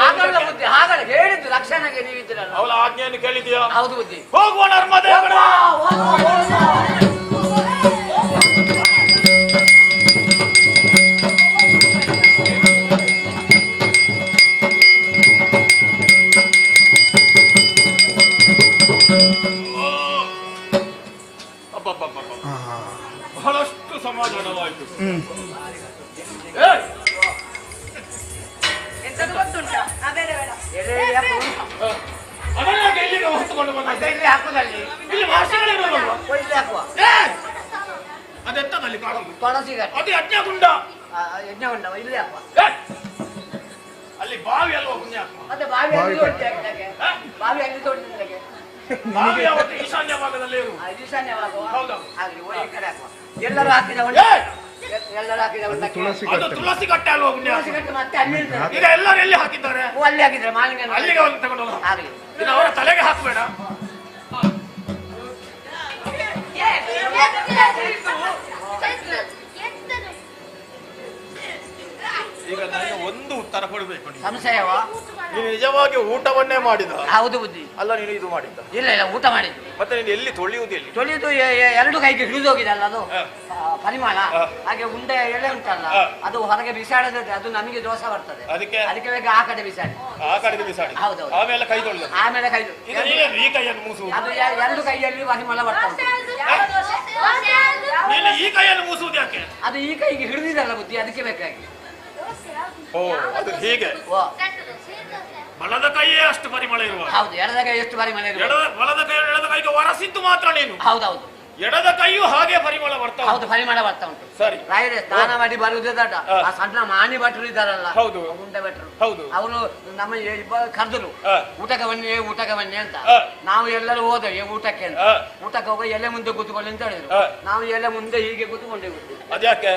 ಆಗಲ್ಲ ಬುದ್ಧಿ, ಹಾಗಲ್ಲ ಹೇಳಿದ್ದು ಲಕ್ಷಣಕ್ಕೆ ನೀವಿದ್ದೀರಲ್ಲ. ಅವಳ ಆಜ್ಞೆಯನ್ನು ಕೇಳಿದ್ಯಾ? ಹೌದು ಬುದ್ಧಿ. ಹೋಗುವ ನರ್ಮದೆ. ಬಹಳಷ್ಟು ಸಮಾಧಾನವಾಯಿತು. ಎಂತದು ಗೊತ್ತುಂಟಾ? ಎಲೆ ಯಾಕೆ ಉಂಟು? ಅದನ್ನ ಎಲ್ಲಿಗೆ ಹೊತ್ತುಕೊಂಡು ಬಂದ? ಇಲ್ಲಿ ಹಾಕುದಲ್ಲಿ. ಇಲ್ಲಿ ಮಾರ್ಷಗಳಿರೋದಲ್ವಾ? ಇಲ್ಲಿ ಹಾಕುವ. ಅದೆಂತದಲ್ಲಿ ಕಾಣುದು? ತೊಣಸಿಗಟ್ಟ. ಅದು ಯಜ್ಞಗುಂಡ. ಯಜ್ಞಗುಂಡ ಇಲ್ಲಿ ಹಾಕುವ. ಅಲ್ಲಿ ಬಾವಿ ಅಲ್ವಾ ಪುಣ್ಯಾತ್ಮ? ಮತ್ತೆ ಬಾವಿ ಅಲ್ಲಿ ತೋಡಿದ್ದಾಗೆ. ಬಾವಿ ಅಲ್ಲಿ ತೋಡಿದ್ದಾಗೆ. ಬಾವಿ ಅವತ್ತು ಈಶಾನ್ಯ ಭಾಗದಲ್ಲಿ ಇರು. ಈಶಾನ್ಯವಾಗುವ. ಹೌದು. ಆಗಲಿ, ಈ ಕಡೆ ಹಾಕುವ. ಎಲ್ಲರೂ ಹಾಕಿದ ಎಲ್ಲರೂ ಹಾಕಿದ ಅದು ತುಳಸಿ ಕಟ್ಟೆ ಅಲ್ವಾ ಪುಣ್ಯಾತ್ಮ? ತುಳಸಿಗಟ್ಟ ಮತ್ತೆ ಅಲ್ಲಿ ಇರ್ತದೆ. ಈಗ ಎಲ್ಲರೂ ಎಲ್ಲಿ ಹಾಕಿದ್ದಾರೆ? ಅಲ್ಲಿ ಹಾಕಿದ್ರೆ ಮಾಲಿಂಗ ಅಲ್ಲಿಗೆ ಒಂದು ತಗೊಂಡು ಆಗಲಿ. ಇದು ಅವರ ತಲೆಗೆ ಹಾಕ್ಬೇಡ. ಈಗ ನನಗೆ ಒಂದು ಉತ್ತರ ಕೊಡಬೇಕು. ಸಂಶಯವಾ? ನೀನು ನಿಜವಾಗಿ ಊಟವನ್ನೇ ಮಾಡಿದ? ಹೌದು ಬುದ್ಧಿ. ಅಲ್ಲ, ನೀನು ಇದು ಮಾಡಿದ್ದ? ಇಲ್ಲ ಇಲ್ಲ, ಊಟ ಮಾಡಿದ್ದು. ಮತ್ತೆ ನೀನು ಎಲ್ಲಿ ತೊಳೆಯುವುದು? ಎಲ್ಲಿ ತೊಳೆಯುದು? ಎರಡು ಕೈಗೆ ಹಿಡಿದು ಹೋಗಿದಲ್ಲ ಅದು ಪರಿಮಾಣ. ಹಾಗೆ ಉಂಡೆ ಎಲೆ ಉಂಟಲ್ಲ, ಅದು ಹೊರಗೆ ಬಿಸಾಡದೆ, ಅದು ನಮಗೆ ದೋಷ ಬರ್ತದೆ. ಅದಕ್ಕೆ ಬೇಗ ಆ ಕಡೆ ಬಿಸಾಡಿ. ಆ ಕಡೆಗೆ ಬಿಸಾಡಿ. ಹೌದೌದು. ಆಮೇಲೆ ಕೈ ತೊಳೆದ. ಆಮೇಲೆ ಕೈದು ಈ ಕೈಯನ್ನು ಮೂಸುವುದು? ಅದು ಎರಡು ಕೈಯಲ್ಲಿ ಪರಿಮಳ ಬರ್ತಾ ಉಂಟು. ನೀನು ಈ ಕೈಯನ್ನು ಮೂಸುವುದು ಯಾಕೆ? ಅದು ಈ ಕೈಗೆ ಹಿಡಿದಿದಲ್ಲ ಬುದ್ಧಿ, ಅದಕ್ಕೆ ಬೇಕಾಗಿ. ಓ, ಅದು ಹೀಗೆ. ಬಲದ ಕೈಯೇ ಅಷ್ಟು ಪರಿಮಳ ಇರುವ? ಹೌದು. ಎಡದ ಕೈ ಎಷ್ಟು ಪರಿಮಳ ಇರುವ? ಎಡದ ಕೈಗೆ ಒರಸಿದ್ದು ಮಾತ್ರ ನೀನು. ಹೌದೌದು. ಎಡದ ಕೈಯು ಹಾಗೆ ಪರಿಮಳ ಬರ್ತಾ? ಹೌದು, ಪರಿಮಳ ಬರ್ತಾ ಉಂಟು. ಸರಿ. ರಾಯರೇ ಸ್ನಾನ ಮಾಡಿ ಬರುವುದೇ ದಡ್ಡ. ಆ ಸಣ್ಣ ಮಾಣಿ ಭಟ್ರು ಇದ್ದಾರಲ್ಲ, ಹೌದು, ಗುಂಡೆ ಭಟ್ರು, ಹೌದು, ಅವರು ನಮ್ಮ ಕರೆದರು ಊಟಕ್ಕೆ ಬನ್ನಿ ಅಂತ. ನಾವು ಎಲ್ಲರೂ ಹೋದೆವು ಊಟಕ್ಕೆ ಅಂತ. ಊಟಕ್ಕೆ ಹೋಗಿ ಎಲೆ ಮುಂದೆ ಕೂತ್ಕೊಳ್ಳಿ ಅಂತ ಹೇಳಿದ್ರು. ನಾವು ಎಲೆ ಮುಂದೆ ಹೀಗೆ ಕೂತ್ಕೊಂಡೆವು. ಅದ್ಯಾಕೆ?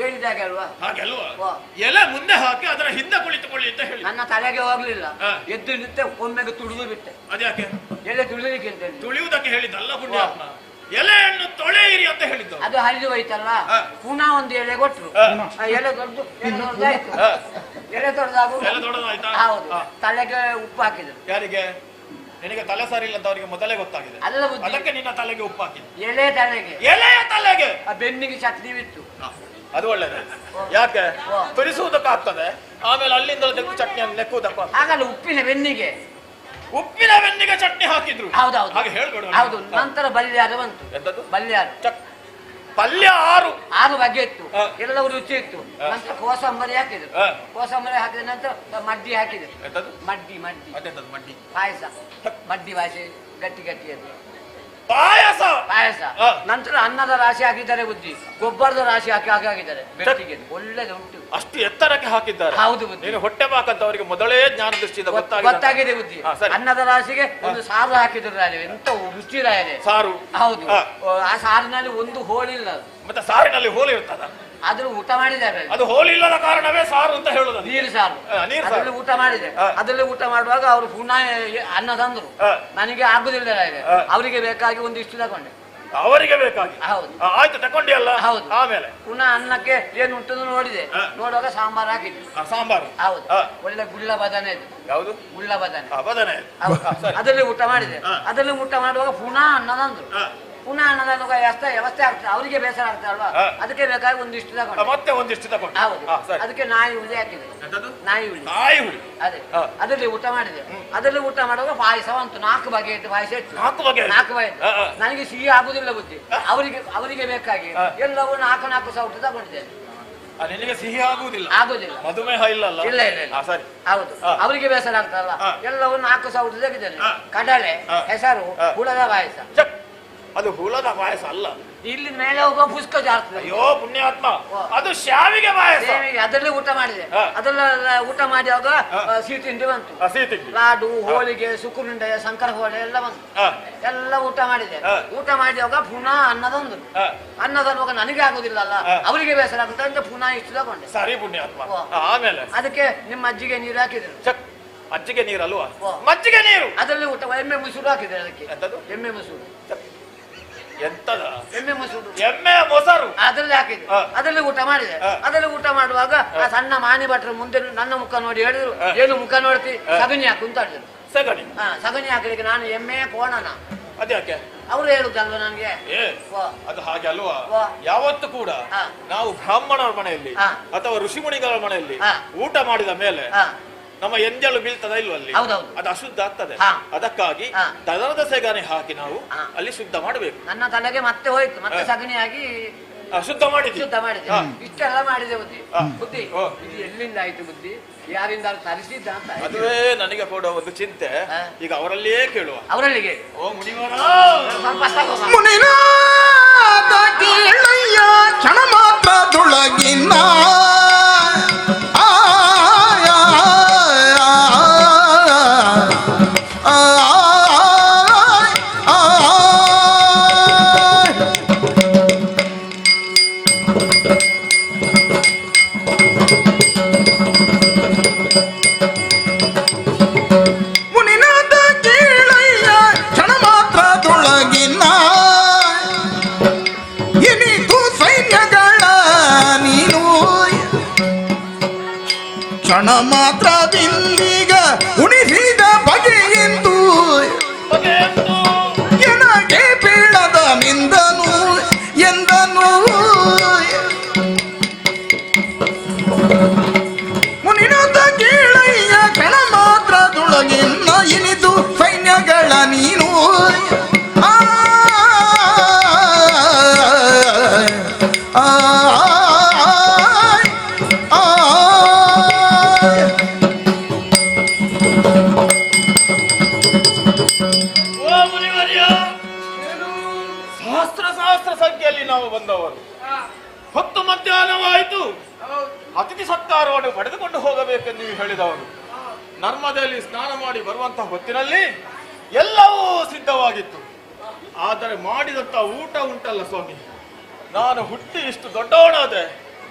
ಹೇಳಿದಾಗ ಅಲ್ವಾ? ಹಾಗೆಲ್ವಾ? ಎಲೆ ಮುಂದೆ ಹಾಕಿ ಅದರ ಹಿಂದೆ ಕುಳಿತುಕೊಳ್ಳಿ ಅಂತ ಹೇಳಿ. ನನ್ನ ತಲೆಗೆ ಹೋಗ್ಲಿಲ್ಲ, ಎದ್ದು ನಿಂತೆ ಒಮ್ಮೆಗೆ ತುಳಿದು ಬಿಟ್ಟೆ. ಅದ್ಯಾಕೆ? ಎಲೆ ತುಳಿಲಿಕ್ಕೆ ಅಂತ ಹೇಳಿ. ತುಳಿಯುವುದಕ್ಕೆ ಹೇಳಿದ್ದಲ್ಲ ಪುಣ್ಯಾತ್ಮ, ಎಲೆಯನ್ನು ತೊಳೆಯಿರಿ ಅಂತ ಹೇಳಿದ್ದು. ಅದು ಹರಿದು ಹೋಯ್ತಲ್ಲ, ಪುನಃ ಒಂದು ಎಲೆ ಕೊಟ್ರು. ಎಲೆ ದೊಡ್ಡದು, ಎಲೆ ದೊಡ್ಡದಾಯ್ತು. ಎಲೆ ದೊಡ್ಡದಾಯ್ತಾ? ಹೌದು. ತಲೆಗೆ ಉಪ್ಪು ಹಾಕಿದ್ರು. ಯಾರಿಗೆ? ನಿನಗೆ ತಲೆ ಸರಿ ಇಲ್ಲ ಅಂತ ಅವರಿಗೆ ಮೊದಲೇ ಗೊತ್ತಾಗಿದೆ. ಅದಕ್ಕೆ ನಿನ್ನ ತಲೆಗೆ ಉಪ್ಪು ಹಾಕಿದ್ರು. ಎಲೆಯ ತಲೆಗೆ ಬೆನ್ನಿಗೆ ಚಟ್ನಿ ಬಿತ್ತು. ಅದು ಒಳ್ಳೇದು. ಯಾಕೆ? ತುರಿಸುವುದಕ್ಕಾಗ್ತದೆ, ಆಮೇಲೆ ಅಲ್ಲಿಂದ ತೆಗೆದು ಚಟ್ನಿಯನ್ನು ನೆಕ್ಕುವುದಕ್ಕೂ ಆಗಲ್ಲ. ಉಪ್ಪಿನ ಬೆನ್ನಿಗೆ ಚಟ್ನಿ ಹಾಕಿದ್ರು. ಹೌದೌದು, ಹಾಗೆ ಹೇಳ್ಬೇಡ. ಹೌದು. ನಂತರ ಬಲ್ಯಾರು ಬಂತು. ಎಂತದ್ದು? ಬಲ್ಯಾರು. ಪಲ್ಯ 6 ಬಗೆ ಇತ್ತು, ಎಲ್ಲವೂ ರುಚಿ ಇತ್ತು. ನಂತರ ಕೋಸಂಬರಿ ಹಾಕಿದ್ರು. ಕೋಸಂಬರಿ ಹಾಕಿದ ನಂತರ ಮಡ್ಡಿ ಹಾಕಿದ್ರು. ಮಡ್ಡಿ ಪಾಯಸ. ಮಡ್ಡಿ ಭಾಷೆ ಗಟ್ಟಿ ಅಂತ ಪಾಯಸ. ನಂತರ ಅನ್ನದ ರಾಶಿ ಹಾಕಿದ್ದಾರೆ ಬುದ್ಧಿ, ಗೊಬ್ಬರದ ರಾಶಿ ಹಾಕಿದ್ದಾರೆ. ಬೆಟ್ಟಿಗೆ ಒಳ್ಳೆದು ಉಂಟು. ಅಷ್ಟು ಎತ್ತರಕ್ಕೆ ಹಾಕಿದ್ದಾರೆ. ಹೌದು ಬುದ್ಧಿ. ನೀನು ಹೊಟ್ಟೆ ಬಾಕಂತ ಅವರಿಗೆ ಮೊದಲೇ ಜ್ಞಾನ ದೃಷ್ಟಿಯಿಂದ ಗೊತ್ತಾಗಿದೆ ಬುದ್ಧಿ. ಅನ್ನದ ರಾಶಿಗೆ ಒಂದು ಸಾರು ಹಾಕಿದ್ರು. ಎಂತ ರುಚಿ ರಾಯರೆ ಸಾರು. ಹೌದು. ಆ ಸಾರಿನಲ್ಲಿ ಒಂದು ಹೋಳಿಲ್ಲ. ಮತ್ತೆ ಸಾರಿನಲ್ಲಿ ಹೋಳಿ ಇರ್ತದ? ಅದ್ರ ಊಟ ಮಾಡಿದ್ದಾರೆ. ಅದು ಹೋಳಿ ಇಲ್ಲದ ಕಾರಣವೇ ಸಾರು ಅಂತ ಹೇಳುದು. ನೀರು ಸಾರು. ಅದರಲ್ಲಿ ಊಟ ಮಾಡಿದೆ. ಅದರಲ್ಲಿ ಊಟ ಮಾಡುವಾಗ ಅವರು ಪುನಃ ಅನ್ನ ತಂದ್ರು. ನನಗೆ ಆಗುದಿಲ್ಲ, ಅವರಿಗೆ ಬೇಕಾಗಿ ಒಂದಿಷ್ಟು ತಗೊಂಡೆ. ಅವರಿಗೆ ಬೇಕಾಗಿ? ಹೌದು. ಆಯ್ತು, ತಕೊಂಡಿ ಅಲ್ಲ? ಹೌದು. ಆಮೇಲೆ ಪುನಃ ಅನ್ನಕ್ಕೆ ಏನು ಉಂಟು ನೋಡಿದೆ. ನೋಡುವಾಗ ಸಾಂಬಾರು ಹಾಕಿದ್ರು. ಸಾಂಬಾರು? ಹೌದು. ಒಳ್ಳೆ ಗುಳ್ಳ ಬದನೆ ಇದು. ಯಾವುದು? ಗುಳ್ಳ ಬದನೆ. ಬದನೆ. ಅದರಲ್ಲಿ ಊಟ ಮಾಡಿದೆ. ಅದರಲ್ಲಿ ಊಟ ಮಾಡುವಾಗ ಪುನಃ ಅನ್ನ ತಂದ್ರು. ಪುನಃ ಅನ್ನದಾನ ವ್ಯವಸ್ಥೆ ಆಗ್ತದೆ, ಅವರಿಗೆ ಬೇಸರ ಆಗ್ತದಲ್ವಾ, ಅದಕ್ಕೆ ಬೇಕಾಗಿ ಒಂದಿಷ್ಟು ತಗೊಂಡು ಮತ್ತೆ ಒಂದಿಷ್ಟು ತಗೊಂಡು ಹೌದು. ಅದಕ್ಕೆ ನಾಯಿ ಹುಳಿ ಹಾಕಿದೆ, ನಾಯಿ ಹುಳಿ ಅದೇ ಅದರಲ್ಲಿ ಊಟ ಮಾಡಿದೆ. ಅದರಲ್ಲಿ ಊಟ ಮಾಡುವಾಗ ಪಾಯಸ ಬಂತು, 4 ಬಗೆ ಇಟ್ಟು ಪಾಯಸ ಇತ್ತು, 4 ಬಗೆ. ನನಗೆ ಸಿಹಿ ಆಗುದಿಲ್ಲ ಬುದ್ಧಿ, ಅವರಿಗೆ ಬೇಕಾಗಿ ಎಲ್ಲವೂ 4 ಸೌಟು ತಗೊಂಡಿದ್ದೇನೆ. ನಿನಗೆ ಸಿಹಿ ಆಗುವುದಿಲ್ಲ, ಮಧುಮೇಹ ಇಲ್ಲ ಇಲ್ಲ ಸರಿ ಹೌದು, ಅವರಿಗೆ ಬೇಸರ ಆಗ್ತದಲ್ಲ, ಎಲ್ಲವೂ 4 ಸೌಟು ತೆಗೆದೇನೆ. ಕಡಲೆ, ಹೆಸರು, ಹುಳದ ಪಾಯಸ. ಅದು ಹುಳದ ಪಾಯಸ ಅಲ್ಲ, ಇಲ್ಲಿ ಮೇಲೆ ಹೋಗುವ ಪುಷ್ಕ ಜಾಸ್ತಿ. ಅಯ್ಯೋ ಪುಣ್ಯಾತ್ಮ, ಅದು ಶಾವಿಗೆ ಪಾಯಸ. ಅದರಲ್ಲಿ ಊಟ ಮಾಡಿದೆ. ಅದೆಲ್ಲ ಊಟ ಮಾಡುವಾಗ ಸಿಹಿ ತಿಂಡಿ ಬಂತು, ಲಾಡು, ಹೋಳಿಗೆ, ಸುಕುರುಂಡೆ, ಶಂಕರ ಹೋಳೆ ಎಲ್ಲ ಬಂತು. ಎಲ್ಲ ಊಟ ಮಾಡಿದೆ. ಊಟ ಮಾಡುವಾಗ ಪುನಃ ಅನ್ನದೊಂದು, ಅನ್ನದಲ್ವಾಗ ನನಗೆ ಆಗುದಿಲ್ಲ ಅಲ್ಲ, ಅವರಿಗೆ ಬೇಸರ ಆಗುತ್ತೆ ಅಂತ ಪುನಃ ಇಷ್ಟು ತಗೊಂಡೆ. ಸರಿ ಪುಣ್ಯಾತ್ಮ. ಆಮೇಲೆ ಅದಕ್ಕೆ ನಿಮ್ಮ ಅಜ್ಜಿಗೆ ನೀರು ಹಾಕಿದ್ರು. ಅಜ್ಜಿಗೆ ನೀರು ಅಲ್ವಾ, ಮಜ್ಜಿಗೆ ನೀರು. ಅದರಲ್ಲಿ ಊಟ ಎಮ್ಮೆ ಮುಸುರು ಹಾಕಿದೆ. ಅದಕ್ಕೆ ಎಮ್ಮೆ ಮುಸುರು. ಎಂತದ? ಎಮ್ಮೆ ಮೊಸರು. ಎಮ್ಮೆ ಮೊಸರು ಅದ್ರಲ್ಲಿ ಹಾಕಿದೆ. ಅದರಲ್ಲಿ ಊಟ ಮಾಡಿದೆ. ಅದರಲ್ಲಿ ೂಟ ಮಾಡುವಾಗ ಆ ಸಣ್ಣ ಮಾನಿ ಭಟ್ರು ಮುಂದೆ ನನ್ನ ಮುಖ ನೋಡಿ ಹೇಳಿದ್ರು, ಏನು ಮುಖ ನೋಡ್ತಿ, ಸಗಣಿ ಹಾಕು ಅಂತ ಹೇಳಿದ್ರು. ಸಗಣಿ? ಸಗಣಿ ಹಾಕಲಿಕ್ಕೆ ನಾನು ಎಮ್ಮೆ ಕೋಣನ. ಅದ್ಯಾಕೆ? ಅವ್ರು ಹೇಳುದಲ್ವ ನನ್ಗೆ. ಅದು ಹಾಗೆ ಅಲ್ವಾ, ಯಾವತ್ತು ಕೂಡ ನಾವು ಬ್ರಾಹ್ಮಣರ ಮನೆಯಲ್ಲಿ ಅಥವಾ ಋಷಿಮುನಿಗಳ ಮನೆಯಲ್ಲಿ ಊಟ ಮಾಡಿದ ಮೇಲೆ ನಮ್ಮ ಎಂಜಲು ಬೀಳ್ತದ ಇಲ್ವ ಅಲ್ಲಿ, ಅದು ಅಶುದ್ಧ ಆಗ್ತದೆ. ಅದಕ್ಕಾಗಿ ದನದ ಸೆಗಣಿ ಹಾಕಿ ನಾವು ಅಲ್ಲಿ ಶುದ್ಧ ಮಾಡಬೇಕು. ನನ್ನ ತಲೆಗೆ ಮತ್ತೆ ಹೋಯ್ತು, ಮತ್ತೆ ಸಗಣಿ ಆಗಿ ಶುದ್ಧ ಮಾಡಿದೆ. ಇಷ್ಟೆಲ್ಲ ಮಾಡಿದೆ ಬುದ್ಧಿ. ಬುದ್ಧಿ ಇದು ಎಲ್ಲಿಂದ ಆಯ್ತು ಬುದ್ಧಿ, ಯಾರಿಂದ ತರಿಸಿದ್ದ ಅಂತ. ಅದುವೇ ನನಗೆ ಕೂಡ ಒಂದು ಚಿಂತೆ. ಈಗ ಅವರಲ್ಲಿಯೇ ಕೇಳುವ. ಅವರಲ್ಲಿಗೆ ಓ ಮುನಿವರ, ಮುನಿನಾದ ಕೇಳಯ್ಯ ಕ್ಷಣ ಮಾತ್ರದೊಳಗಿನ್ನ ಕ್ಷಣ ಮಾತ್ರದಿಂದೀಗ ಉಣಿಸಿದ ಬಗೆಯೆಂದು ಎನಗೆ ಬೀಳದ ಮಿಂದನು ಎಂದನು. ಮುನಿನಾದ ಕೇಳಯ್ಯ ಕ್ಷಣ ಮಾತ್ರದೊಳಗಿನ್ನ ಇನಿದು ಸೈನ್ಯಗಳ ನೀನು. ಸಹಸ್ರ ಸಂಖ್ಯೆಯಲ್ಲಿ ನಾವು ಬಂದವರು. ಹೊತ್ತು ಮಧ್ಯಾಹ್ನವಾಯಿತು, ಅತಿಥಿ ಸತ್ಕಾರವನ್ನು ಪಡೆದುಕೊಂಡು ಹೋಗಬೇಕೆಂದು ನೀವು ಹೇಳಿದವರು. ನರ್ಮದೆಯಲ್ಲಿ ಸ್ನಾನ ಮಾಡಿ ಬರುವಂತಹ ಹೊತ್ತಿನಲ್ಲಿ ಎಲ್ಲವೂ ಸಿದ್ಧವಾಗಿತ್ತು. ಆದರೆ ಮಾಡಿದಂತ ಊಟ ಉಂಟಲ್ಲ ಸ್ವಾಮಿ, ನಾನು ಹುಟ್ಟಿ ಇಷ್ಟು ದೊಡ್ಡವನಾದೆ,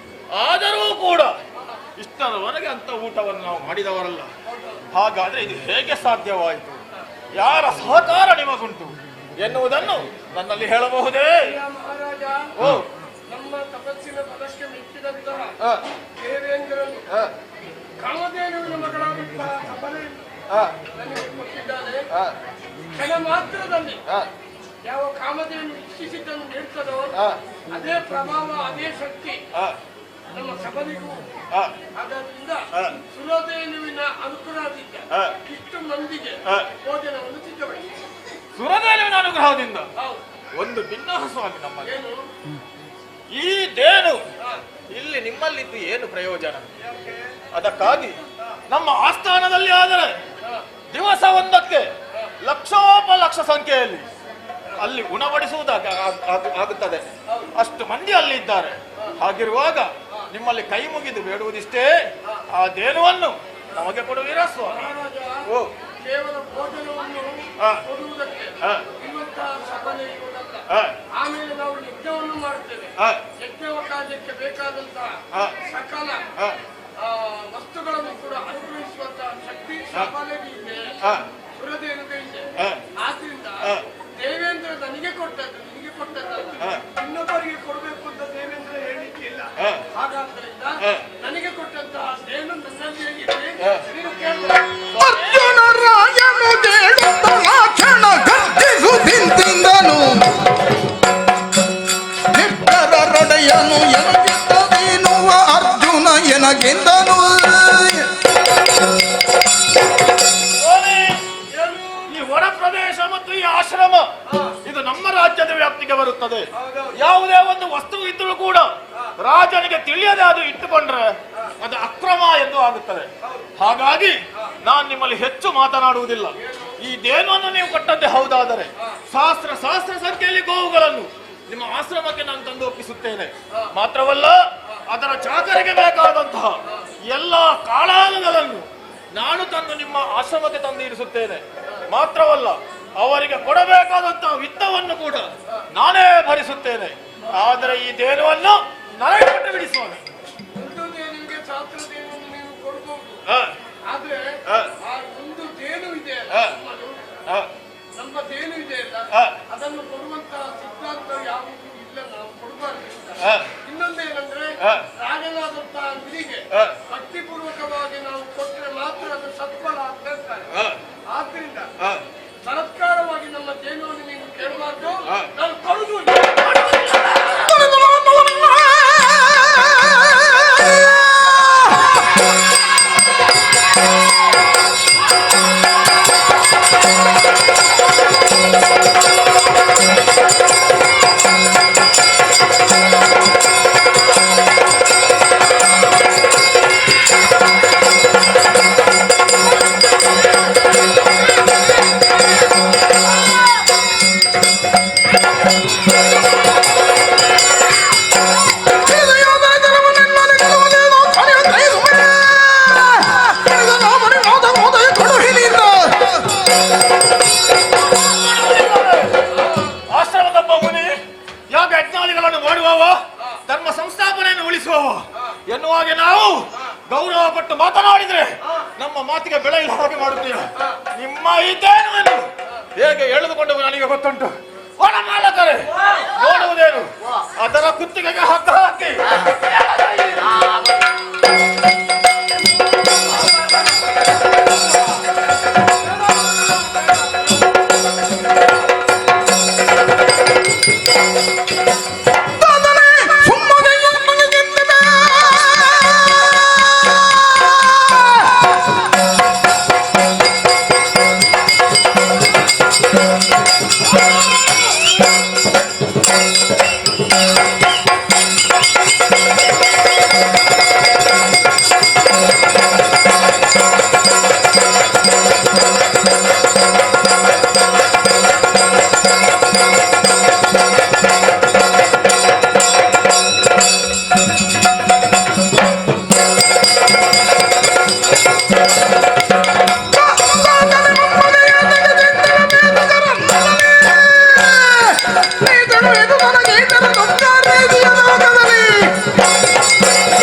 ಆದರೂ ಕೂಡ ಇಷ್ಟರವರೆಗೆ ಅಂತ ಊಟವನ್ನು ನಾವು ಮಾಡಿದವರಲ್ಲ. ಹಾಗಾದ್ರೆ ಇದು ಹೇಗೆ ಸಾಧ್ಯವಾಯಿತು, ಯಾರ ಸಹಕಾರ ನಿಮಗುಂಟು ಎನ್ನುವುದನ್ನು ನನ್ನಲ್ಲಿ ಹೇಳಬಹುದೇ? ಮಹಾರಾಜ, ಓ, ನಮ್ಮ ತಪಸ್ಸಿನ ಫಲಕ್ಕೆ ಮೆಚ್ಚಿದಂತಹ ದೇವೇಂದ್ರನು ಕಾಮಧೇನುವಿನ ಮಗಳಾದಂತಹ ಸಬಲೆಯನ್ನು ನನಗೆ ಕೊಟ್ಟಿದ್ದಾನೆ. ಕ್ಷಣ ಮಾತ್ರದಲ್ಲಿ ಯಾವ ಕಾಮಧೇನು ಇಚ್ಛಿಸಿದ್ದನ್ನು ನೀಡ್ತದೋ ಅದೇ ಪ್ರಭಾವ, ಅದೇ ಶಕ್ತಿ ನಮ್ಮ ಸಬಲಿಗೂ. ಹಾಗಾದ್ರಿಂದ ಸುರದೇನುವಿನ ಅನುಗ್ರಹದಿಂದ ಇಷ್ಟು ಮಂದಿಗೆ ಭೋಜನವನ್ನು ಸಿದ್ಧಪಡಿಸಿ. ಸುರದೇನುವಿನ ಅನುಗ್ರಹದಿಂದ ಒಂದು ಭಿನ್ನ ಸ್ವಾಮಿ ನಮ್ಮಲ್ಲಿ. ಈ ದೇನು ಇಲ್ಲಿ ನಿಮ್ಮಲ್ಲಿದ್ದು ಏನು ಪ್ರಯೋಜನ? ಅದಕ್ಕಾಗಿ ನಮ್ಮ ಆಸ್ಥಾನದಲ್ಲಿ ಆದರೆ ದಿವಸ ಒಂದಕ್ಕೆ ಲಕ್ಷೋಪಲಕ್ಷ ಸಂಖ್ಯೆಯಲ್ಲಿ ಅಲ್ಲಿ ಉಣಬಡಿಸುವುದಾಗುತ್ತದೆ. ಅಷ್ಟು ಮಂದಿ ಅಲ್ಲಿ ಇದ್ದಾರೆ. ಹಾಗಿರುವಾಗ ನಿಮ್ಮಲ್ಲಿ ಕೈ ಮುಗಿದು ಬೇಡುವುದಿಷ್ಟೇ, ಆ ದೇನುವನ್ನು ನಮಗೆ ಕೊಡುವಿರಾ ಸ್ವಾಮಿ? ಓ, ಕೇವಲ ಭೋಜನವನ್ನು ಕೊಡುವುದಕ್ಕೆ ಇರುವಂತಹ ಸಬಲೆ ಇರುವುದಲ್ಲ. ಆಮೇಲೆ ನಾವು ಯಜ್ಞವನ್ನು ಮಾಡುತ್ತೇವೆ. ಯಜ್ಞಾವಕಾಶಕ್ಕೆ ಬೇಕಾದಂತಹ ಸಕಲ ವಸ್ತುಗಳನ್ನು ಕೂಡ ಅನುಗ್ರಹಿಸುವಂತಹ ಶಕ್ತಿ ಸಬಲೆಗೆ ಇದೆ, ಸುರದೇನುಗೆ ಇದೆ. ಆದ್ರಿಂದ ದೇವೇಂದ್ರ ನನಗೆ ಕೊಟ್ಟದ್ದು, ನಿನಗೆ ಕೊಟ್ಟದ್ದು ಇನ್ನೊಬ್ಬರಿಗೆ ಕೊಡಬೇಕು ಅಂತ ದೇವೇಂದ್ರ ಹೇಳಿಕ್ಕಿಲ್ಲ. ಹಾಗಾದ್ದರಿಂದ ನನಗೆ ಕೊಟ್ಟಂತಹ ದೇನು ನನ್ನಲ್ಲಿ ನೀನು ಕೇಳ್ತಾರೆ. ಅರ್ಜುನ ರಾಯನು ಕೇಳುತ್ತ ಕ್ಷಣ ಗರ್ಜಿಸು ತಿಂದನು. ಚಕ್ರವರ್ತಿಗೆ ಬರುತ್ತದೆ. ಯಾವುದೇ ಒಂದು ವಸ್ತು ಇದ್ದರೂ ಕೂಡ ರಾಜನಿಗೆ ತಿಳಿಯದೆ ಅದು ಇಟ್ಟುಕೊಂಡ್ರೆ ಅದು ಅಕ್ರಮ ಎಂದು ಆಗುತ್ತದೆ. ಹಾಗಾಗಿ ನಾನು ನಿಮ್ಮಲ್ಲಿ ಹೆಚ್ಚು ಮಾತನಾಡುವುದಿಲ್ಲ. ಈ ದೇನವನ್ನು ನೀವು ಕೊಟ್ಟಂತೆ ಹೌದಾದರೆ ಸಹಸ್ರ ಸಂಖ್ಯೆಯಲ್ಲಿ ಗೋವುಗಳನ್ನು ನಿಮ್ಮ ಆಶ್ರಮಕ್ಕೆ ನಾನು ತಂದು ಒಪ್ಪಿಸುತ್ತೇನೆ. ಮಾತ್ರವಲ್ಲ, ಅದರ ಚಾಕರಿಗೆ ಬೇಕಾದಂತಹ ಎಲ್ಲ ಕಾಳಾನುಗಳನ್ನು ನಾನು ತಂದು ನಿಮ್ಮ ಆಶ್ರಮಕ್ಕೆ ತಂದು ಇರಿಸುತ್ತೇನೆ. ಮಾತ್ರವಲ್ಲ, ಅವರಿಗೆ ಕೊಡಬೇಕಾದಂತಹ ವಿತ್ತವನ್ನು ಕೂಡ ನಾನೇ ಭರಿಸುತ್ತೇನೆ. ಆದರೆ ಈ ದೇನವನ್ನು ನನಗೆ ಕೊಟ್ಟು ಬಿಡಿಸುವ. ನಿಮಗೆ ಶಾಸ್ತ್ರ ದೇನವನ್ನು ನೀವು ಕೊಡ್ಬೋದು, ಆದ್ರೆ ಆ ಒಂದು ದೇನು ಇದೆ ನಮ್ಮ ದೇನು ಇದೆ ಅಲ್ಲ, ಅದನ್ನು ಕೊಡುವಂತಹ ಸಿದ್ಧಾಂತ ಯಾವುದು ಇಲ್ಲ, ನಾವು ಕೊಡಬಾರ್ದು. ಇನ್ನೊಂದೇನಂದ್ರೆ ರಾಜನಾದಂತಹ ನಿನಗೆ ಭಕ್ತಿಪೂರ್ವಕವಾಗಿ ನಾವು ಕೊಟ್ಟರೆ ಮಾತ್ರ ಅದು ಸತ್ಫಲ ಅಂತ ಹೇಳ್ತಾರೆ. ಆದ್ರಿಂದ ಸರತ್ಕಾರವಾಗಿ ನಮ್ಮ ದೇನವನ್ನು ನೀವು ಕೇಳಬಾರ್ದು, ನಾನು ಕೊಡುದು. ಧರ್ಮ ಸಂಸ್ಥಾಪನೆಯನ್ನು ಉಳಿಸುವವ ಎನ್ನುವಾಗೆ ನಾವು ಗೌರವ ಪಟ್ಟು ಮಾತನಾಡಿದ್ರೆ ನಮ್ಮ ಮಾತಿಗೆ ಬೆಲೆ ಇಲ್ಲ ಹಾಗೆ ಮಾಡುತ್ತೀರಾ. ನಿಮ್ಮ ಈ ದೇನವನ್ನು ಹೇಗೆ ಎಳೆದುಕೊಂಡು ನನಗೆ ಗೊತ್ತುಂಟು. ಒಣ ಮಾಲಕರೇ, ನೋಡುವುದೇನು, ಅದರ ಕುತ್ತಿಗೆಗೆ ಹಗ್ಗ ಹಾಕಿ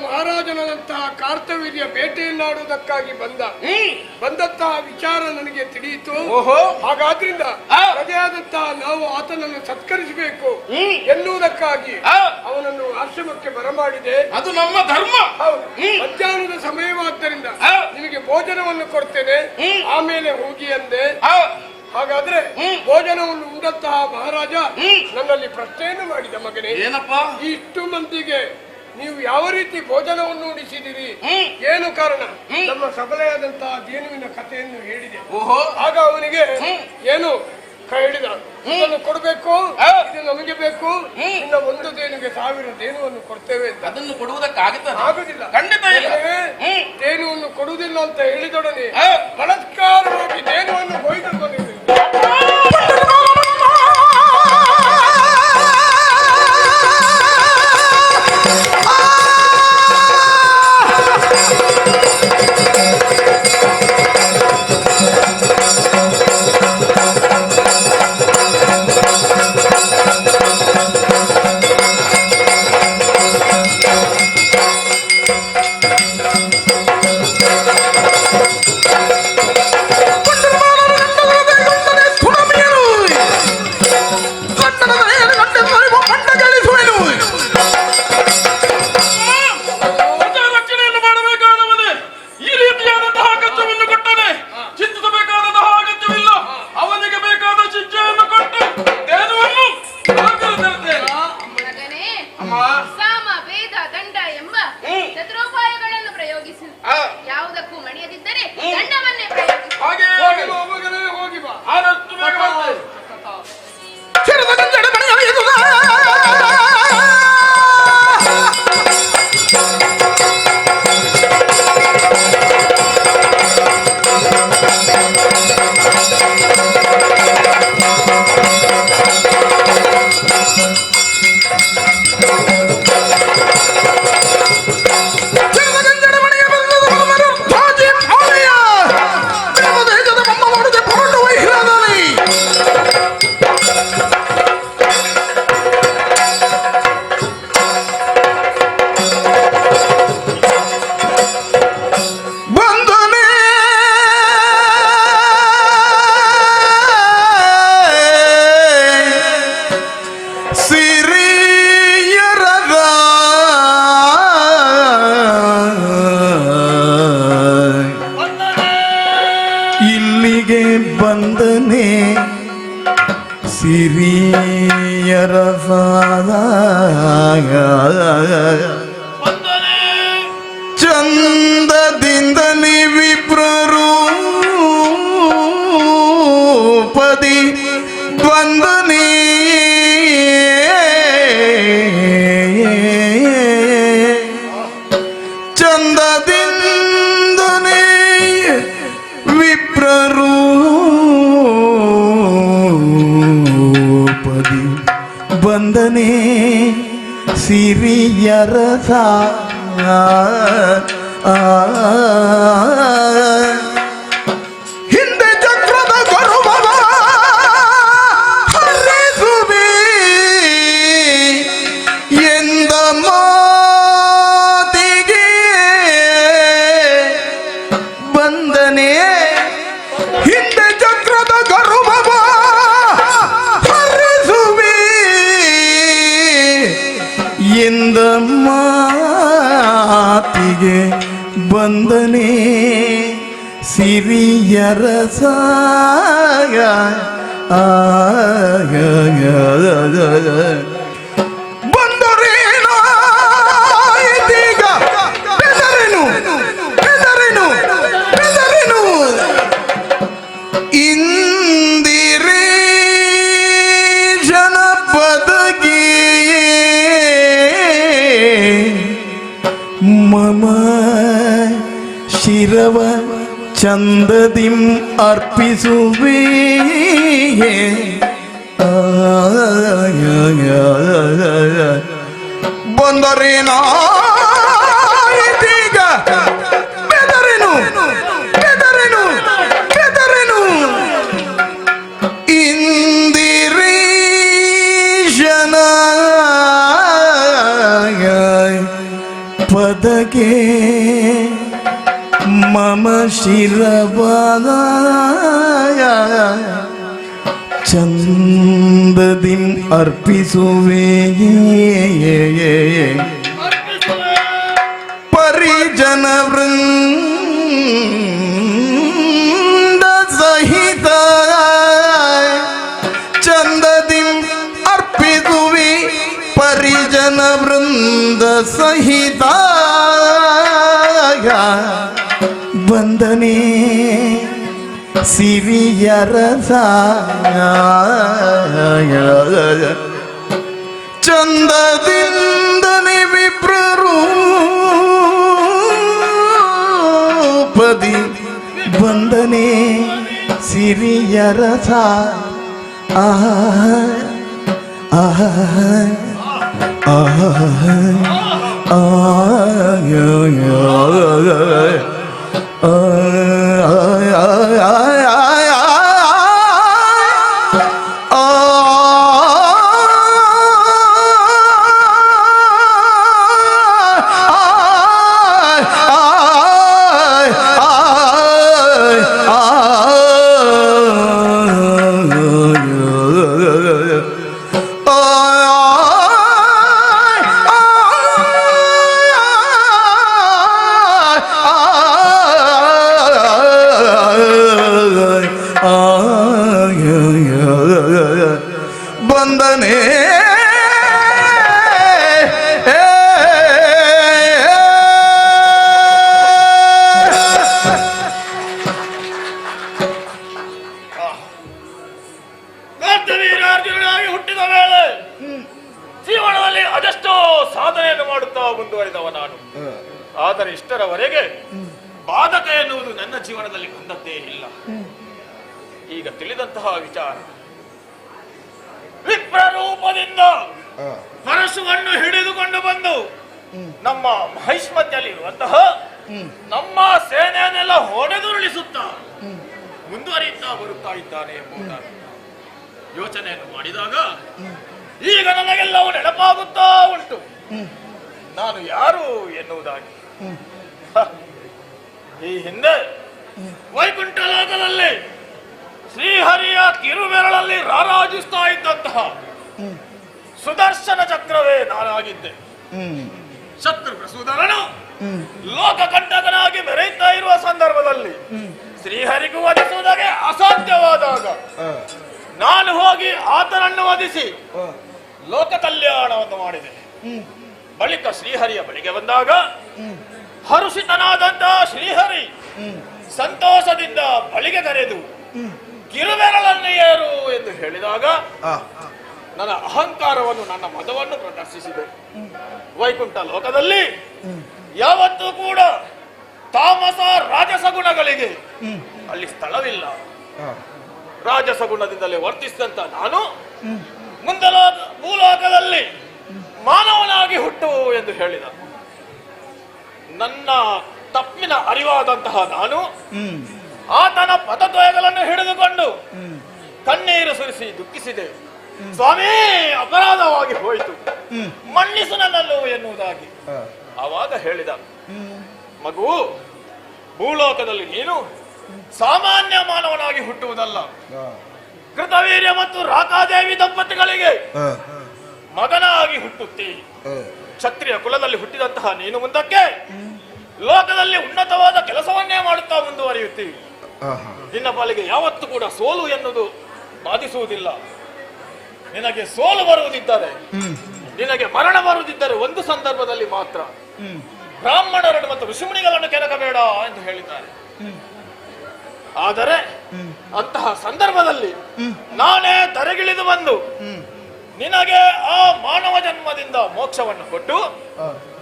ಮಹಾರಾಜನಾದಂತಹ ಕಾರ್ತವೀರ್ಯ ಬೇಟೆಯನ್ನಾಡುವುದಕ್ಕಾಗಿ ಬಂದಂತಹ ವಿಚಾರ ನನಗೆ ತಿಳಿಯಿತು. ಹಾಗಾದ್ರಿಂದ ಪ್ರಜೆಯಾದಂತಹ ನಾವು ಆತನನ್ನು ಸತ್ಕರಿಸಬೇಕು ಎನ್ನುವುದಕ್ಕಾಗಿ ಅವನನ್ನು ಆಶ್ರಮಕ್ಕೆ ಬರಮಾಡಿದೆ. ಅದು ನಮ್ಮ ಧರ್ಮ. ಮಧ್ಯಾಹ್ನದ ಸಮಯವಾದ್ದರಿಂದ ನಿಮಗೆ ಭೋಜನವನ್ನು ಕೊಡ್ತೇನೆ, ಆಮೇಲೆ ಹೋಗಿ ಅಂದೆ. ಹಾಗಾದ್ರೆ ಭೋಜನವನ್ನು ಉಂಡಂತಹ ಮಹಾರಾಜ ನನ್ನಲ್ಲಿ ಪ್ರಶ್ನೆಯನ್ನು ಮಾಡಿದ, ಮಗನೇ ಏನಪ್ಪ ಇಷ್ಟು ಮಂದಿಗೆ ನೀವು ಯಾವ ರೀತಿ ಭೋಜನವನ್ನು ಉಣಿಸಿದಿರಿ, ಏನು ಕಾರಣ? ನಮ್ಮ ಸಬಲೆಯಾದಂತಹ ದೇನುವಿನ ಕಥೆಯನ್ನು ಹೇಳಿದೆ. ಆಗ ಅವನಿಗೆ ಏನು ಹೇಳಿದ, ಇದನ್ನು ಕೊಡಬೇಕು, ಇದು ನಮಗೆ ಬೇಕು, ಇನ್ನ ಒಂದು ದೇನುಗೆ 1000 ದೇನುವನ್ನು ಕೊಡ್ತೇವೆ ಅಂತ. ಅದನ್ನು ಕೊಡುವುದಕ್ಕಾಗುತ್ತದೆ? ಆಗುದಿಲ್ಲ, ಖಂಡಿತ ದೇನುವನ್ನು ಕೊಡುವುದಿಲ್ಲ ಅಂತ ಹೇಳಿದೊಡನೆ ಬಲಾತ್ಕಾರವಾಗಿ ದೇನುವನ್ನು ಕೊಯ್ದು ಬಂದಿದೆ. ಬಂದನೆ ಚಂದದಿಂದಲೇ ವಿಪ್ರರೂಪದಿ ಬಂದನೆ ಚಂದದಿಂದಲೇ ವಿಪ್ರರೂಪದಿ ಬಂದನೆ ಸಿರಿಯರಸ ಹಿಂದೆ ಚಕ್ರದ ಗರುವವ ಹರಿಸುವೆ ಎಂದ ಮಾತಿಗೆ ಬಂದನೆ ಹಿಂದೆ ಚಕ್ರದ ಗರುವವ ಹರಿಸುವೆ ಎಂದ ಮಾತಿಗೆ ಬಂದನೆ ಸಿರಿಯರಸ ಬಂದರೇನ ಇದೀಗ ಬೆದರೆನು ಬೆದರೆನು ಬೆದರೆನು ಇಂದಿರೇ ಜನಪದಗೆ ಮಮ ಶಿರವ ಚಂದದಿಂ ಅರ್ಪಿಸುವೆ ಬಂದರೇನ ಇದೀಗ ಬೆದರೆನು ಬೆದರೆನು ಬೆದರೆನು ಇಂದಿರೀಶನ ಪದಗೆ ಮಮ ಶಿರವಾದ ಚಂದದಿಂ ಅರ್ಪಿಸುವೆ ಪರಿಜನ ವೃಂದ ಸಹಿತ ಚಂದದಿಂ ಅರ್ಪಿಸುವೆ ಪರಿಜನ ವೃಂದ ಸಹಿತ ಬಂದನೆ ಸಿರಿಯರಸ ಚಂದದಿಂದನೆ ವಿಪ್ರರೂಪದಿ ಬಂದನೆ ಸಿರಿಯರಸ ಬಂದನೆ ವೀರಾರ್ಜುನನಾಗಿ ಹುಟ್ಟಿದ ವೇಳೆ ಜೀವನದಲ್ಲಿ ಅದೆಷ್ಟೋ ಸಾಧನೆಯನ್ನು ಮಾಡುತ್ತಾ ಮುಂದುವರಿದವ ನಾನು. ಆದರೆ ಇಷ್ಟರವರೆಗೆ ಬಾಧಕ ಎನ್ನುವುದು ನನ್ನ ಜೀವನದಲ್ಲಿ ಬಂದದ್ದೇ ಇಲ್ಲ. ಈಗ ತಿಳಿದಂತಹ ವಿಚಾರ, ವಿಪ್ರರೂಪದಿಂದ ಪರಶುವನ್ನು ಹಿಡಿದುಕೊಂಡು ಬಂದು ನಮ್ಮ ಮಹಿಷ್ಮತಿಯಲ್ಲಿರುವಂತಹ ನಮ್ಮ ಸೇನೆಯನ್ನೆಲ್ಲ ಹೊಡೆದುರುಳಿಸುತ್ತಾ ಮುಂದುವರಿಯುತ್ತಾ ಬರುತ್ತಾ ಇದ್ದಾನೆ ಎಂಬುದಾಗಿ ಯೋಚನೆಯನ್ನು ಮಾಡಿದಾಗ ಈಗ ನನಗೆಲ್ಲವೂ ನೆನಪಾಗುತ್ತಾ ಉಂಟು. ನಾನು ಯಾರು ಎನ್ನುವುದಾಗಿ. ಈ ಹಿಂದೆ ವೈಕುಂಠ ಲೋಕದಲ್ಲಿ ಶ್ರೀಹರಿಯ ಕಿರುಬೆರಳಲ್ಲಿ ರಾರಾಜಿಸ್ತಾ ಇದ್ದಂತಹ ಸುದರ್ಶನ ಚಕ್ರವೇ ನಾನಾಗಿದ್ದೆ. ಶತ್ರು ಪ್ರಸೂದರನು ಲೋಕಕಂಟಕನಾಗಿ ಮೆರೆಯುತ್ತಾ ಇರುವ ಸಂದರ್ಭದಲ್ಲಿ ಶ್ರೀಹರಿಗೂ ವಧಿಸುವುದಾಗೆ ಅಸಾಧ್ಯವಾದಾಗ ನಾನು ಹೋಗಿ ಆತನನ್ನು ವಧಿಸಿ ಲೋಕ ಕಲ್ಯಾಣವನ್ನು ಮಾಡಿದೆ. ಬಳಿಕ ಶ್ರೀಹರಿಯ ಬಳಿಗೆ ಬಂದಾಗ ಹರುಷಿತನಾದಂತಹ ಶ್ರೀಹರಿ ಸಂತೋಷದಿಂದ ಬಳಿಗೆ ಕರೆದು ಕಿರುಬೆರಳನ್ನು ಏರು ಎಂದು ಹೇಳಿದಾಗ ನನ್ನ ಅಹಂಕಾರವನ್ನು, ನನ್ನ ಮದವನ್ನು ಪ್ರದರ್ಶಿಸಿದೆ. ವೈಕುಂಠ ಲೋಕದಲ್ಲಿ ಯಾವತ್ತೂ ಕೂಡ ತಾಮಸ ರಾಜಸ ಗುಣಗಳಿಗೆ ಅಲ್ಲಿ ಸ್ಥಳವಿಲ್ಲ. ರಾಜಸ ಗುಣದಿಂದಲೇ ವರ್ತಿಸಿದಂತ ನಾನು ಮುಂದಲ ಭೂಲೋಕದಲ್ಲಿ ಮಾನವನಾಗಿ ಹುಟ್ಟು ಎಂದು ಹೇಳಿದ. ನನ್ನ ತಪ್ಪಿನ ಅರಿವಾದಂತಹ ನಾನು ಆತನ ಪದದ್ವಯಗಳನ್ನು ಹಿಡಿದುಕೊಂಡು ಕಣ್ಣೀರು ಸುರಿಸಿ ದುಃಖಿಸಿದೆ. ಸ್ವಾಮಿ, ಅಪರಾಧವಾಗಿ ಹೋಯಿತು, ಮನ್ನಿಸು ನನ್ನನ್ನು ಎನ್ನುವುದಾಗಿ ಆವಾಗ ಹೇಳಿದ. ಮಗು, ಭೂಲೋಕದಲ್ಲಿ ನೀನು ಸಾಮಾನ್ಯ ಮಾನವನಾಗಿ ಹುಟ್ಟುವುದಲ್ಲ, ಕೃತವೀರ್ಯ ಮತ್ತು ರಾಕಾದೇವಿ ದಂಪತಿಗಳಿಗೆ ಮಗನಾಗಿ ಹುಟ್ಟುತ್ತಿ. ಕ್ಷತ್ರಿಯ ಕುಲದಲ್ಲಿ ಹುಟ್ಟಿದಂತಹ ನೀನು ಮುಂದಕ್ಕೆ ಲೋಕದಲ್ಲಿ ಉನ್ನತವಾದ ಕೆಲಸವನ್ನೇ ಮಾಡುತ್ತಾ ಮುಂದುವರಿಯುತ್ತಿ. ನಿನ್ನ ಪಾಲಿಗೆ ಯಾವತ್ತೂ ಕೂಡ ಸೋಲು ಎನ್ನುವುದು ಬಾಧಿಸುವುದಿಲ್ಲ. ನಿನಗೆ ಸೋಲು ಬರುವುದಿದ್ದರೆ, ನಿನಗೆ ಮರಣ ಬರುವುದಿದ್ದರೆ ಒಂದು ಸಂದರ್ಭದಲ್ಲಿ ಮಾತ್ರ. ಬ್ರಾಹ್ಮಣರನ್ನು ಮತ್ತು ಋಷಿಮುನಿಗಳನ್ನು ಕೆಣಕಬೇಡ ಎಂದು ಹೇಳಿದ್ದಾರೆ. ಆದರೆ ಅಂತಹ ಸಂದರ್ಭದಲ್ಲಿ ನಾನೇ ತರೆಗಿಳಿದು ಬಂದು ನಿನಗೆ ಆ ಮಾನವ ಜನ್ಮದಿಂದ ಮೋಕ್ಷವನ್ನು ಕೊಟ್ಟು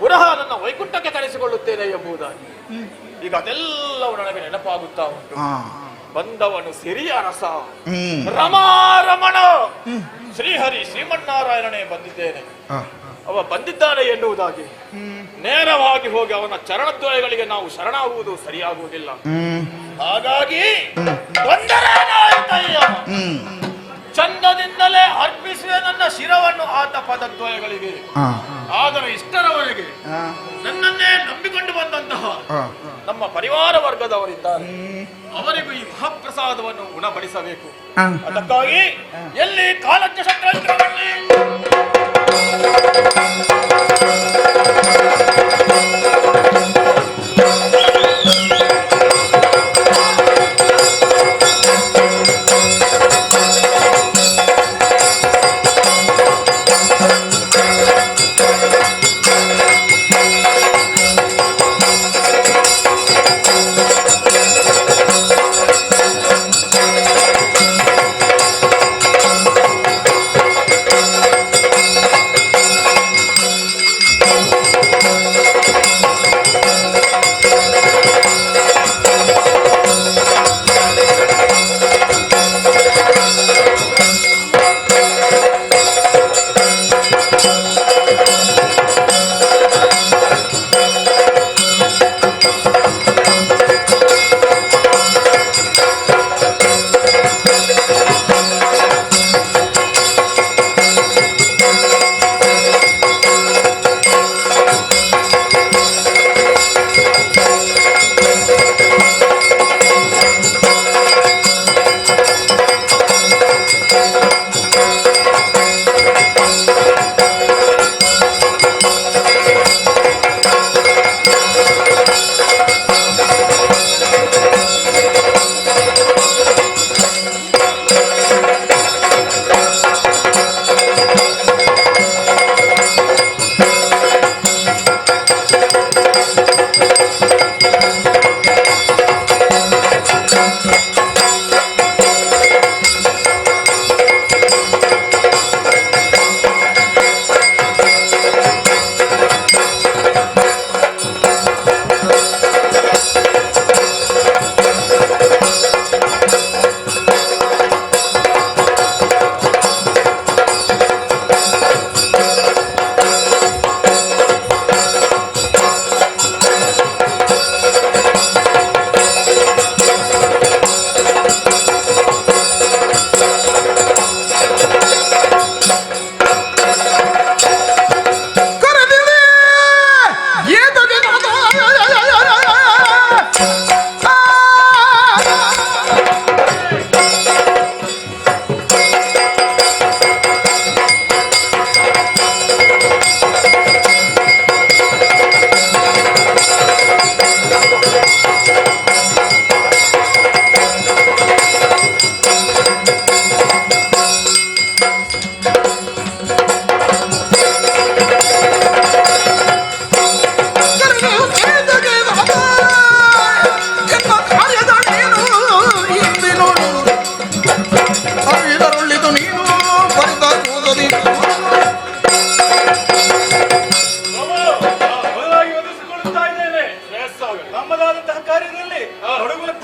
ಪುನಃ ನನ್ನ ವೈಕುಂಠಕ್ಕೆ ಕರೆಸಿಕೊಳ್ಳುತ್ತೇನೆ ಎಂಬುದಾಗಿ ಈಗ ಅದೆಲ್ಲವೂ ನನಗೆ ನೆನಪಾಗುತ್ತಾ ಉಂಟು. ಬಂದವನು ಸಿರಿಯ ರಸ, ರಮಾರಮಣ ಶ್ರೀಹರಿ ಶ್ರೀಮನ್ನಾರಾಯಣನೇ ಬಂದಿದ್ದೇನೆ, ಅವ ಬಂದಿದ್ದಾನೆ ಎನ್ನುವುದಾಗಿ ನೇರವಾಗಿ ಹೋಗಿ ಅವನ ಚರಣದ್ವಯಗಳಿಗೆ ನಾವು ಶರಣಾಗುವುದು ಸರಿಯಾಗುವುದಿಲ್ಲ. ಹಾಗಾಗಿ ತೊಂದರೆಯಾಯ್ತಯ್ಯ, ಚಂದದಿಂದಲೇ ಅರ್ಪಿಸುವೆ ನನ್ನ ಶಿರವನ್ನು ಆತ ಪದದ್ವಯಗಳಿಗೆ. ಆದರೆ ಇಷ್ಟರವರೆಗೆ ನನ್ನನ್ನೇ ನಂಬಿಕೊಂಡು ಬಂದಂತಹ ನಮ್ಮ ಪರಿವಾರ ವರ್ಗದವರಿದ್ದಾರೆ, ಅವರಿಗೂ ಈ ಮಹಾಪ್ರಸಾದವನ್ನು ಉಣಬಡಿಸಬೇಕು. ಅದಕ್ಕಾಗಿ ಎಲ್ಲಿ ಕಾಲಜ್ಞ ಶಕ್ರಾಂತರದಲ್ಲಿ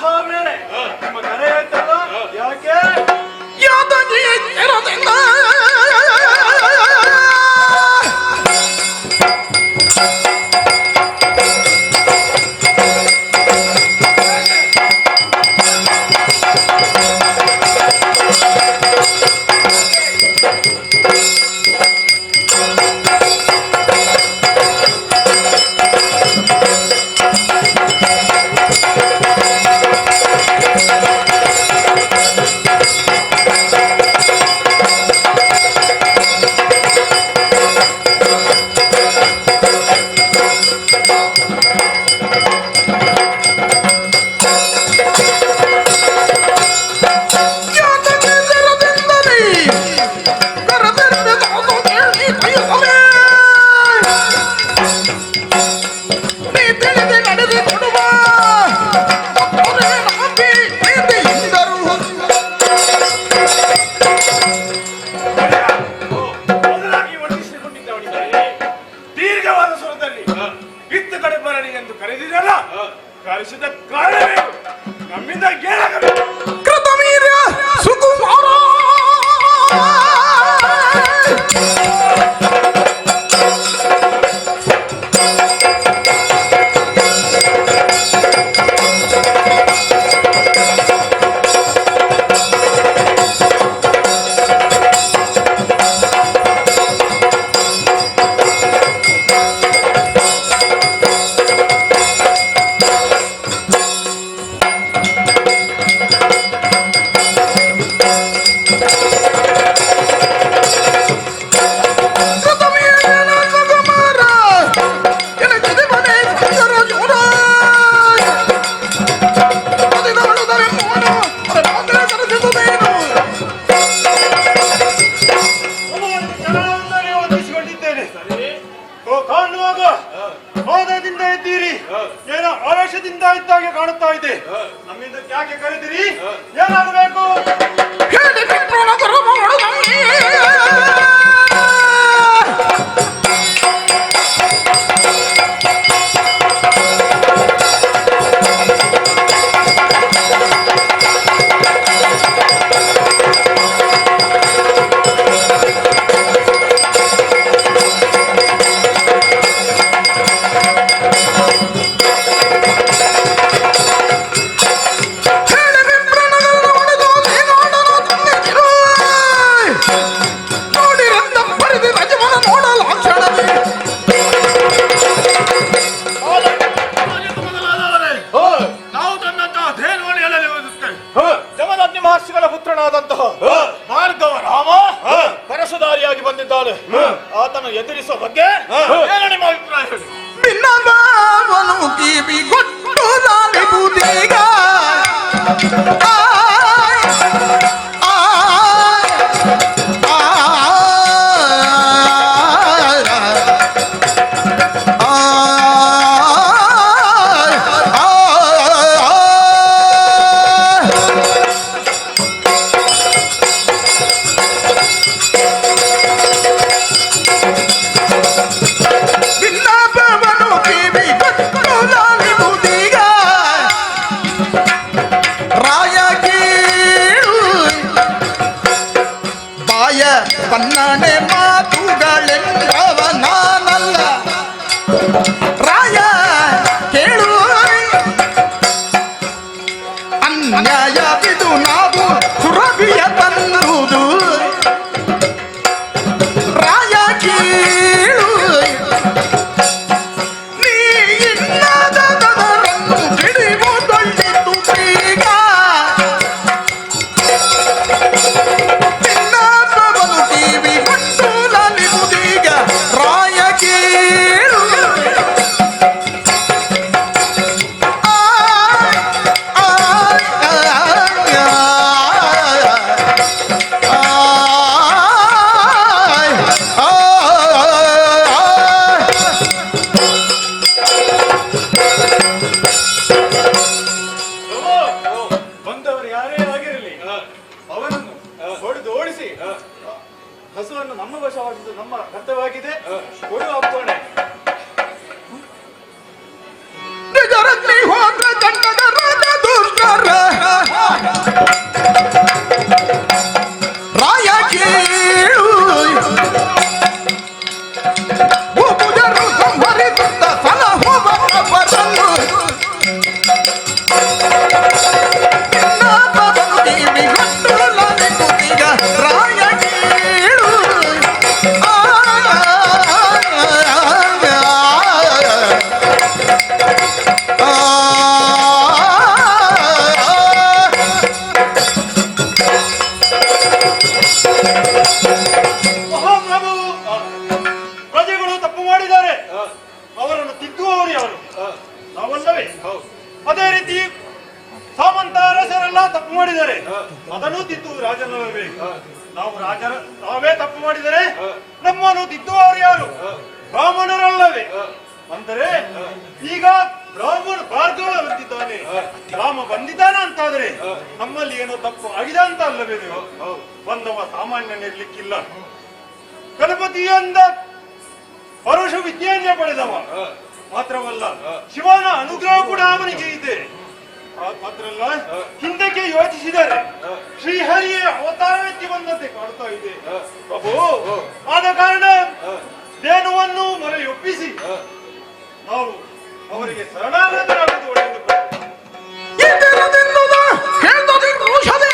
ಅರ್ಥ ಬೇರೆ. ನಿಮ್ಮ ಕರೆ ಆಯ್ತಲ್ಲ, ಯಾಕೆ ಯಾತನೆ ತೆರದಿಂದ ಮೊದಲಾಗಿ ಒಣಗಿಸಿಕೊಂಡಿದ್ದವನಿಗೆ ದೀರ್ಘವಾದ ಸ್ವರದಲ್ಲಿ ಇತ್ತ ಕಡೆ ಬರಲಿ ಎಂದು ಕರೆದಿರಲ್ಲ. ಕರೆಸಿದ ಕಾರಣವೇನು? ನಮ್ಮಿಂದ ಏನಾಗಬೇಕು? ಕೃತವೀರ ಸುಕುಮಾರ ಕಾಣುವಾಗ ಹೋದದಿಂದ ಇದ್ದೀರಿ, ಏನೋ ಆವೇಶದಿಂದ ಇದ್ದಾಗೆ ಕಾಣುತ್ತಾ ಇದೆ. ನಮ್ಮಿಂದ ಯಾಕೆ ಕರೆದಿರಿ? ಏನಾಗಬೇಕು? ಹೇಳಿ ಬಿಟ್ರೋಣಕರ ಮಾಡುವುದಕ್ಕೆ ನಾವು ತನ್ನಂತಹ ಧೇನುವಳಿಯಲ್ಲಿ ಓದುತ್ತೇವೆ. ಜಮದಗ್ನಿ ಮಹರ್ಷಿಗಳ ಪುತ್ರನಾದಂತಹ ಭಾರ್ಗವ ರಾಮ ಪರಶುಧಾರಿಯಾಗಿ ಬಂದಿದ್ದಾನೆ. ಆತನು ಎದುರಿಸುವ ಬಗ್ಗೆ ಏನು ನಿಮ್ಮ ಅಭಿಪ್ರಾಯ ಹೇಳಿ? ಭಿನ್ನವನು ಕಿವಿ ಕೊಟ್ಟು ರಾಣಿ ಬೂದಿಗ ಭಿನ್ನವನು ಕಿವಿ ಕೊಟ್ಟು ರಾಣಿ ಬೂದಿಗ ರಾಯ ಕೀಳು ಬಾಯ ಬನ್ನಣೆ ಮಾತುಗಳೆಂದವ ನಾನಲ್ಲ. ರಾಯ ಕೇಳು ಅನ್ಯಾಯವಿದು ನಾವು ಸುರಭಿಯ ತನ್ನುವುದು. ರಾಯ ಕೀಳು ನೀ ಇನ್ನದರನ್ನು ಹಿಡಿಯುವುದೊಳ್ಳಿತು ಬೇಗ. ಭಿನ್ನವನು ಕಿವಿ ಕೊಟ್ಟು ನಲಿಯುವುದೀಗ. ರಾಯ ಕೀಳು ಆ ಅದೇ ರೀತಿ ಸಾಮಂತ ಅರಸರೆಲ್ಲ ತಪ್ಪು ಮಾಡಿದರೆ ಅದನ್ನು ತಿದ್ದುವುದು ರಾಜನಲ್ಲವೇ? ನಾವು ನಾವೇ ತಪ್ಪು ಮಾಡಿದರೆ ನಮ್ಮನ್ನು ತಿದ್ದುವವರು ಯಾರು? ಬ್ರಾಹ್ಮಣರಲ್ಲವೇ? ಅಂದರೆ ಈಗ ಬ್ರಾಹ್ಮಣ ಭಾರ್ಗವ ಬಂದಿದ್ದಾನೆ, ರಾಮ ಬಂದಿದ್ದಾನ ಅಂತಾದ್ರೆ ನಮ್ಮಲ್ಲಿ ಏನೋ ತಪ್ಪು ಆಗಿದೆ ಅಂತ ಅಲ್ಲವೇ? ಬಂದವ ಸಾಮಾನ್ಯನಿರ್ಲಿಕ್ಕಿಲ್ಲ. ಗಣಪತಿಯಿಂದ ಪರುಷ ವಿದ್ಯೆಯನ್ನೇ ಪಡೆದವ. ಮಾತ್ರವಲ್ಲ, ಶಿವನ ಅನುಗ್ರಹ ಕೂಡ ಅವನಿಗೆ ಇದೆ. ಮಾತ್ರಲ್ಲ, ಹಿಂದಕ್ಕೆ ಯೋಚಿಸಿದರೆ ಶ್ರೀಹರಿಯ ಅವತಾರವೆತ್ತಿ ಬಂದಂತೆ ಕಾಣ್ತಾ ಇದೆ ಪ್ರಭು. ಆದ ಕಾರಣ ಧೇನುವನ್ನು ಮೊರೆಯೊಪ್ಪಿಸಿ ನಾವು ಅವರಿಗೆ ಶರಣಾಗತರಾಗುವುದು ಒಳ್ಳೆಯದು. ಇದರದೆನ್ನುವ ಕೇಳ್ದದಿ ಔಷಧಿ.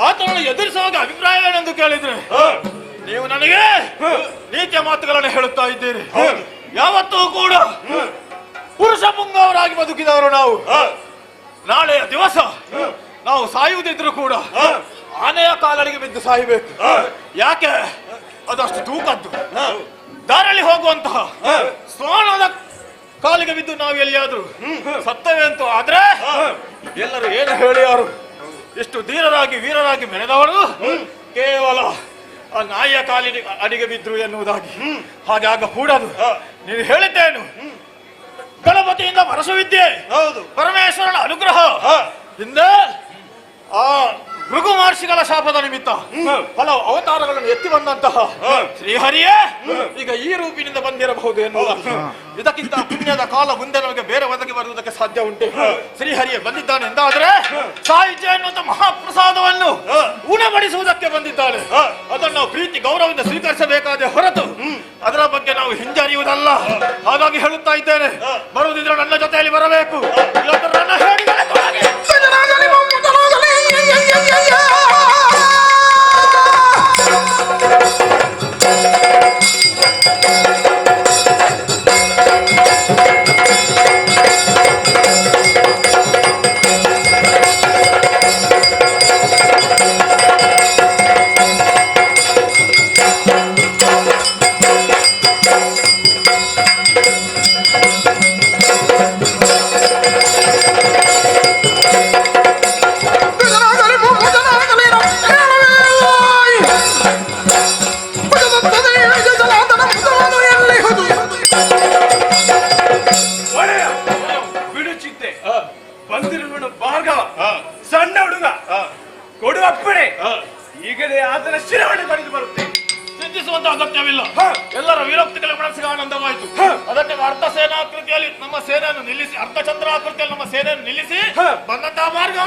ಆತನನ್ನು ಎದುರಿಸುವಾಗ ಅಭಿಪ್ರಾಯವೇನೆಂದು ಕೇಳಿದ್ರೆ ನೀವು ನನಗೆ ನೀತಿಯ ಮಾತುಗಳನ್ನು ಹೇಳುತ್ತಾ ಇದ್ದೀರಿ. ಯಾವತ್ತೂ ಕೂಡ ಪುರುಷ ಪುಂಗವರಾಗಿ ಬದುಕಿದವರು ನಾವು. ನಾಳೆಯ ದಿವಸ ನಾವು ಸಾಯುವುದಿದ್ರು ಕೂಡ ಆನೆಯ ಕಾಲಡಿಗೆ ಬಿದ್ದು ಸಾಯಬೇಕು. ಯಾಕೆ? ಅದಷ್ಟು ತೂಕದ್ದು. ದಾರಲ್ಲಿ ಹೋಗುವಂತಹ ಸ್ವಾನದ ಕಾಲಿಗೆ ಬಿದ್ದು ನಾವು ಎಲ್ಲಿಯಾದ್ರು ಸತ್ತವೆ ಅಂತೂ ಆದ್ರೆ ಎಲ್ಲರೂ ಏನು ಹೇಳಿಯಾರು? ಎಷ್ಟು ಧೀರರಾಗಿ ವೀರರಾಗಿ ಮೆರೆದವರು ಕೇವಲ ಆ ನಾಯಿಯ ಕಾಲಿಗೆ ಅಡಿಗೆ ಬಿದ್ರು ಎನ್ನುವುದಾಗಿ. ಹಾಗೆ ಆಗಕೂಡದು. ನೀವು ಹೇಳಿದ್ದೇನು? ಗಣಪತಿಯಿಂದ ಪರಶುವಿದ್ಯೆ, ಪರಮೇಶ್ವರನ ಅನುಗ್ರಹ, ಹಿಂದೆ ಆ ಭೃಗು ಮಹರ್ಷಿಗಳ ಶಾಪದ ನಿಮಿತ್ತ ಹಲವು ಅವತಾರಗಳನ್ನು ಎತ್ತಿ ಬಂದಂತಹ ಶ್ರೀಹರಿಯೇ ಈಗ ಈ ರೂಪಿನಿಂದ ಬಂದಿರಬಹುದು ಎನ್ನುವುದು. ಇದಕ್ಕಿಂತ ಪುಣ್ಯದ ಕಾಲ ಮುಂದೆ ನಮಗೆ ಬೇರೆ ಒದಗಿ ಬರುವುದಕ್ಕೆ ಸಾಧ್ಯ ಉಂಟು. ಶ್ರೀಹರಿಯೇ ಬಂದಿದ್ದಾನೆ ಎಂದಾದ್ರೆ ಸಾಹಿತ್ಯ ಎನ್ನುವಂತ ಮಹಾಪ್ರಸಾದವನ್ನು ಉಣಬಡಿಸುವುದಕ್ಕೆ ಬಂದಿದ್ದಾನೆ. ಅದನ್ನು ನಾವು ಪ್ರೀತಿ ಗೌರವದಿಂದ ಸ್ವೀಕರಿಸಬೇಕಾದ ಹೊರತು ಅದರ ಬಗ್ಗೆ ನಾವು ಹಿಂಜರಿಯುವುದಲ್ಲ. ಹಾಗಾಗಿ ಹೇಳುತ್ತಾ ಇದ್ದೇನೆ, ಬರುವುದಿದ್ರೆ ನನ್ನ ಜೊತೆಯಲ್ಲಿ ಬರಬೇಕು. ಇವತ್ತು ನನ್ನ ಹೇಳಿದರೆ ತೊಡಗಿ. ಬಂದಿರುವನು ಭಾರ್ಗವ, ಸಣ್ಣ ಹುಡುಗ, ಕೊಡು ಅಪ್ಪಣೆ. ಈಗಲೇ ಆತನ ಶಿರವನ್ನು ಬರೆದು ಬರುತ್ತೇನೆ. ಚಿಂತಿಸುವಂತ ಅಗತ್ಯವಿಲ್ಲ. ಎಲ್ಲರ ವಿರಕ್ತಿಗಳ ಮನಸ್ಸಿಗೆ ಆನಂದವಾಯಿತು. ಅದಕ್ಕೆ ಅರ್ಧ ಸೇನಾಕೃತಿಯಲ್ಲಿ ನಮ್ಮ ಸೇನೆಯನ್ನು ನಿಲ್ಲಿಸಿ, ಅರ್ಧ ಚಂದ್ರಾಕೃತಿಯಲ್ಲಿ ನಮ್ಮ ಸೇನೆಯನ್ನು ನಿಲ್ಲಿಸಿ ಬಂದಂತಹ ಮಾರ್ಗ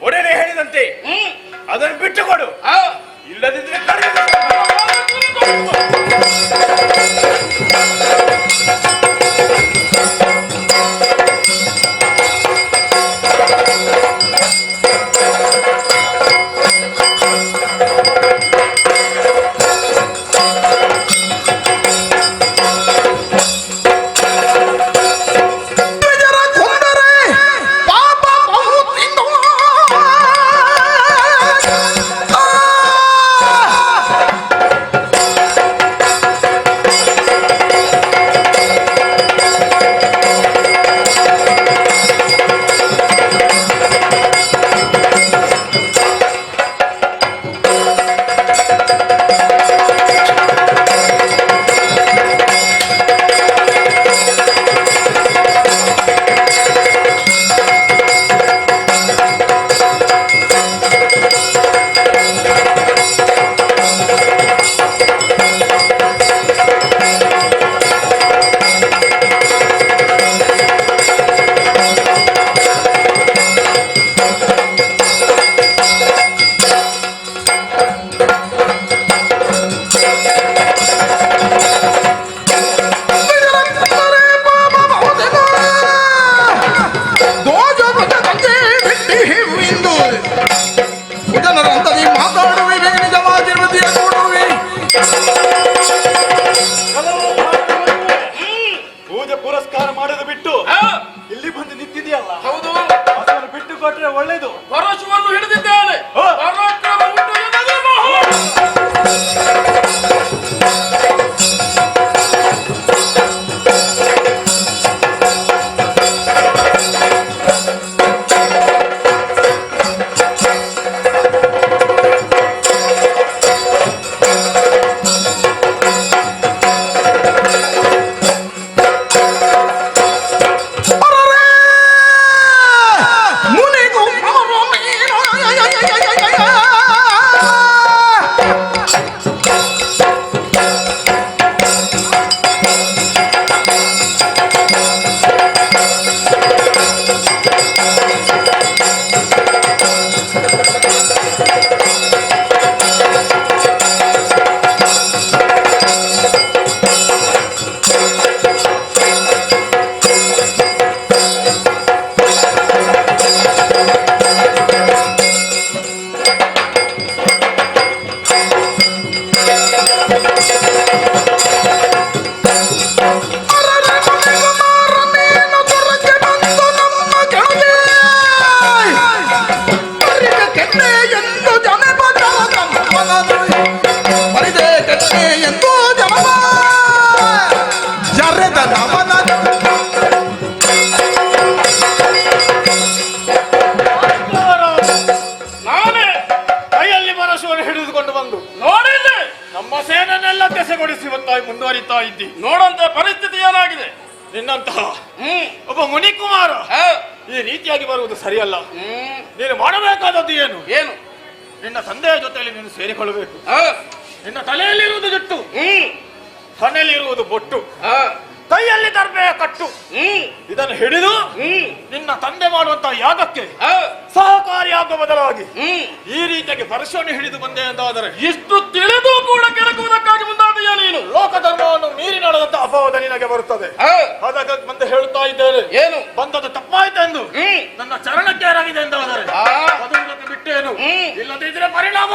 ಒಡನೆ ಹೇಳಿದಂತೆ ಅದನ್ನು ಬಿಟ್ಟು ಕೊಡು, ಇಲ್ಲದಿದ್ರೆ ಪುರಸ್ಕಾರ ಮಾಡೋದು ಬಿಟ್ಟು ಇಲ್ಲಿ ಬಂದು ನಿಂತಿದೆಯಲ್ಲ, ಹೌದು, ಅದನ್ನು ಬಿಟ್ಟು ಕೊಟ್ರೆ ಒಳ್ಳೇದು. ಪರಶುವನ್ನು ಹಿಡಿದಿದ್ದಾನೆ. ಮುಂದುವರಿತಾ ಇದ್ದಿ. ನೋಡಂತ ಪರಿಸ್ಥಿತಿ ಏನಾಗಿದೆ? ನಿನ್ನಂತಹ ಒಬ್ಬ ಮುನಿಕುಮಾರ ಈ ರೀತಿಯಾಗಿ ಬರುವುದು ಸರಿಯಲ್ಲ. ನೀನು ಮಾಡಬೇಕಾದದ್ದು ಏನು? ಏನು? ನಿನ್ನ ತಂದೆಯ ಜೊತೆಯಲ್ಲಿ ನೀನು ಸೇರಿಕೊಳ್ಳಬೇಕು. ನಿನ್ನ ತಲೆಯಲ್ಲಿರುವುದು ಜುಟ್ಟು, ಹಣೆಯಲ್ಲಿರುವುದು ಬೊಟ್ಟು, ಕೈಯಲ್ಲಿ ದರ್ಬೆಯ ಕಟ್ಟು, ಇದನ್ನು ಹಿಡಿದು ನಿನ್ನ ತಂದೆ ಮಾಡುವಂತಹ ಯಾಗಕ್ಕೆ ಸಹಕಾರಿಯಾಗುವ ಬದಲಾಗಿ ಈ ರೀತಿಯಾಗಿ ಪರಶುವನ್ನು ಹಿಡಿದು ಬಂದೆ ಎಂದಾದರೆ ಇಷ್ಟು ತಿಳಿದು ಕೂಡ ಕೆಣಕುವುದಕ್ಕಾಗಿ ಮುಂದಾದೆಯಾ ನೀನು? ಲೋಕ ಧರ್ಮವನ್ನು ಮೀರಿ ನಡೆದಂತ ಅಪವಾದ ನಿನಗೆ ಬರುತ್ತದೆ. ಹಾಗಾಗಿ ಬಂದು ಹೇಳುತ್ತಾ ಇದ್ದೇನೆ, ಏನು ಬಂದದ್ದು ತಪ್ಪಾಯ್ತೆಂದು ನನ್ನ ಚರಣಕ್ಕೆ ಏರಾಗಿದೆ ಎಂದಾದರೆ ಅದನ್ನು ಬಿಟ್ಟೇನು, ಇಲ್ಲದಿದ್ರೆ ಪರಿಣಾಮ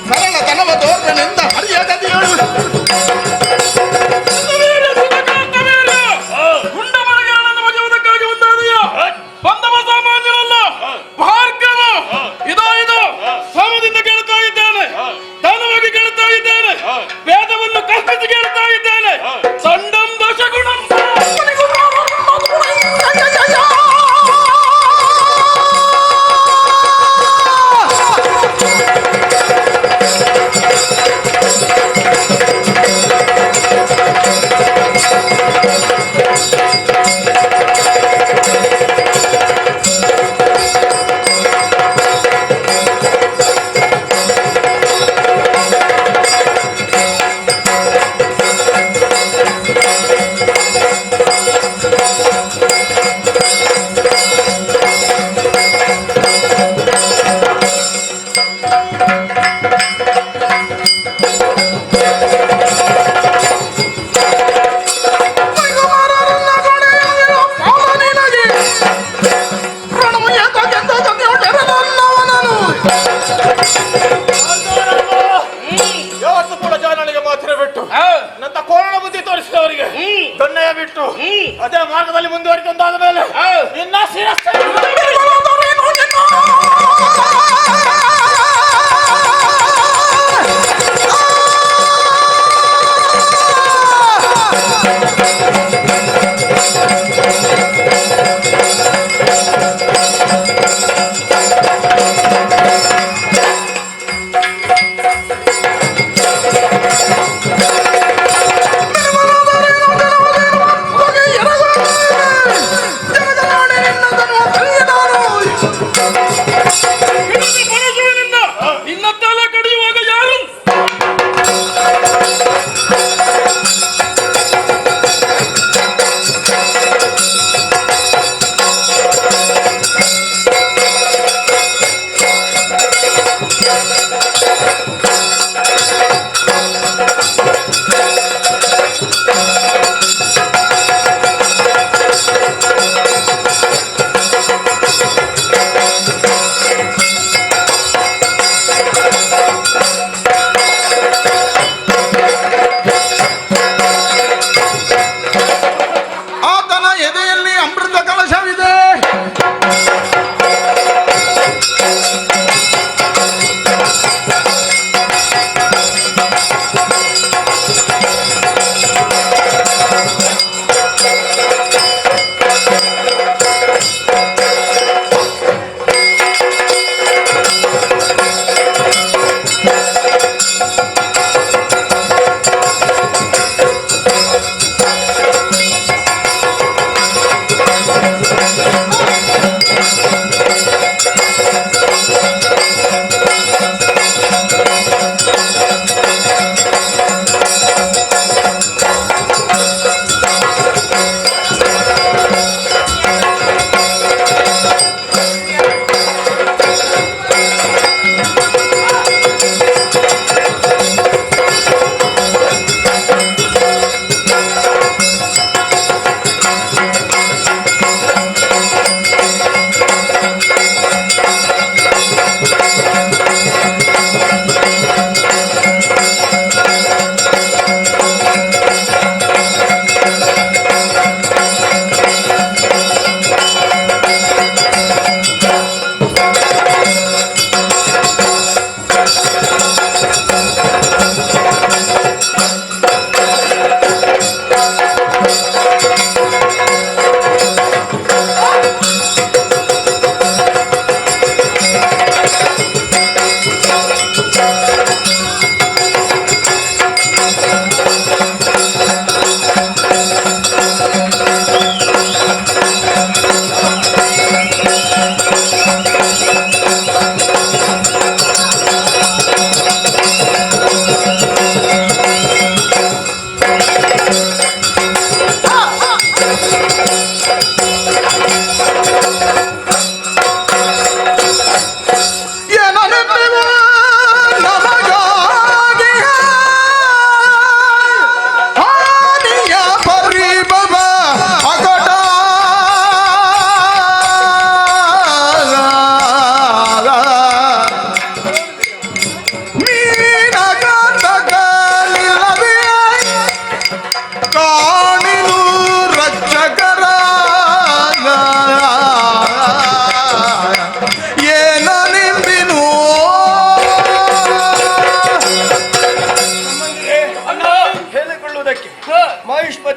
ಸರಳತನವ ತೋರ್ಪನಿಂದ ಹರಿಯ ಗತಿಗಳು ಬಂದವ ಸಾಮಾನ್ಯರಲ್ಲ, ಭಾರ್ಗವ ಇದು ಶ್ರಮದಿಂದ ಕೇಳ್ತಾ ಇದ್ದೇನೆ, ಧನವಾಗಿ ಕೇಳ್ತಾ ಇದ್ದೇನೆ, ವೇದವನ್ನು ಕಲ್ಪಿಸಿ ಕೇಳ್ತಾ ಇದ್ದೇನೆ. ಸಂಡಂ ದಶಗುಣ ಯಾವತ್ತು ಕೂಡ ಜಾನನಿಗೆ ಮಾತ್ರ ಬಿಟ್ಟು ನನ್ನ ಕೋರಣ ಬುದ್ಧಿ ತೋರಿಸಿದವರಿಗೆ ದೊಣ್ಣೆಯ ಬಿಟ್ಟು ಅದೇ ಮಾರ್ಗದಲ್ಲಿ ಮುಂದುವರಿಕೊಂಡಾದ ಮೇಲೆ ಇನ್ನ ಶಿರಸ್ಸೆ ಜಗದ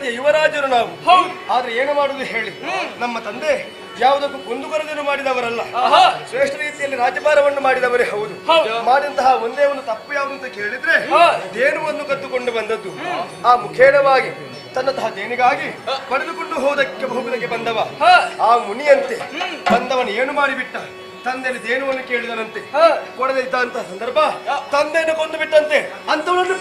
ರಾಜ್ಯದ ಯುವರಾಜರು ನಾವು. ಆದ್ರೆ ಏನು ಮಾಡುದು ಹೇಳಿ, ನಮ್ಮ ತಂದೆ ಯಾವುದಕ್ಕೂ ಕುಂದುಕೊರತೆಯನ್ನು ಮಾಡಿದವರಲ್ಲ, ಶ್ರೇಷ್ಠ ರೀತಿಯಲ್ಲಿ ರಾಜ್ಯಭಾರವನ್ನು ಮಾಡಿದವರೇ ಹೌದು. ಮಾಡಿದಂತಹ ಒಂದೇ ಒಂದು ತಪ್ಪು ಯಾವುದು ಅಂತ ಕೇಳಿದ್ರೆ ದೇನುವನ್ನು ಕತ್ತುಕೊಂಡು ಬಂದದ್ದು. ಆ ಮುಖೇಣವಾಗಿ ತನ್ನತಹ ದೇನಿಗಾಗಿ ಪಡೆದುಕೊಂಡು ಹೋಗುವುದಕ್ಕೆ ಬಂದವ ಆ ಮುನಿಯಂತೆ ಬಂದವನು ಏನು ಮಾಡಿಬಿಟ್ಟ, ತಂದೆಯಲ್ಲಿ ದೇನುವನ್ನು ಕೇಳಿದನಂತೆ, ಕೊಡದೆ ಇದ್ದಂತಹ ಸಂದರ್ಭ ತಂದೆಯನ್ನು ಕೊಂದು ಬಿಟ್ಟಂತೆ. ಅಂತವನನ್ನು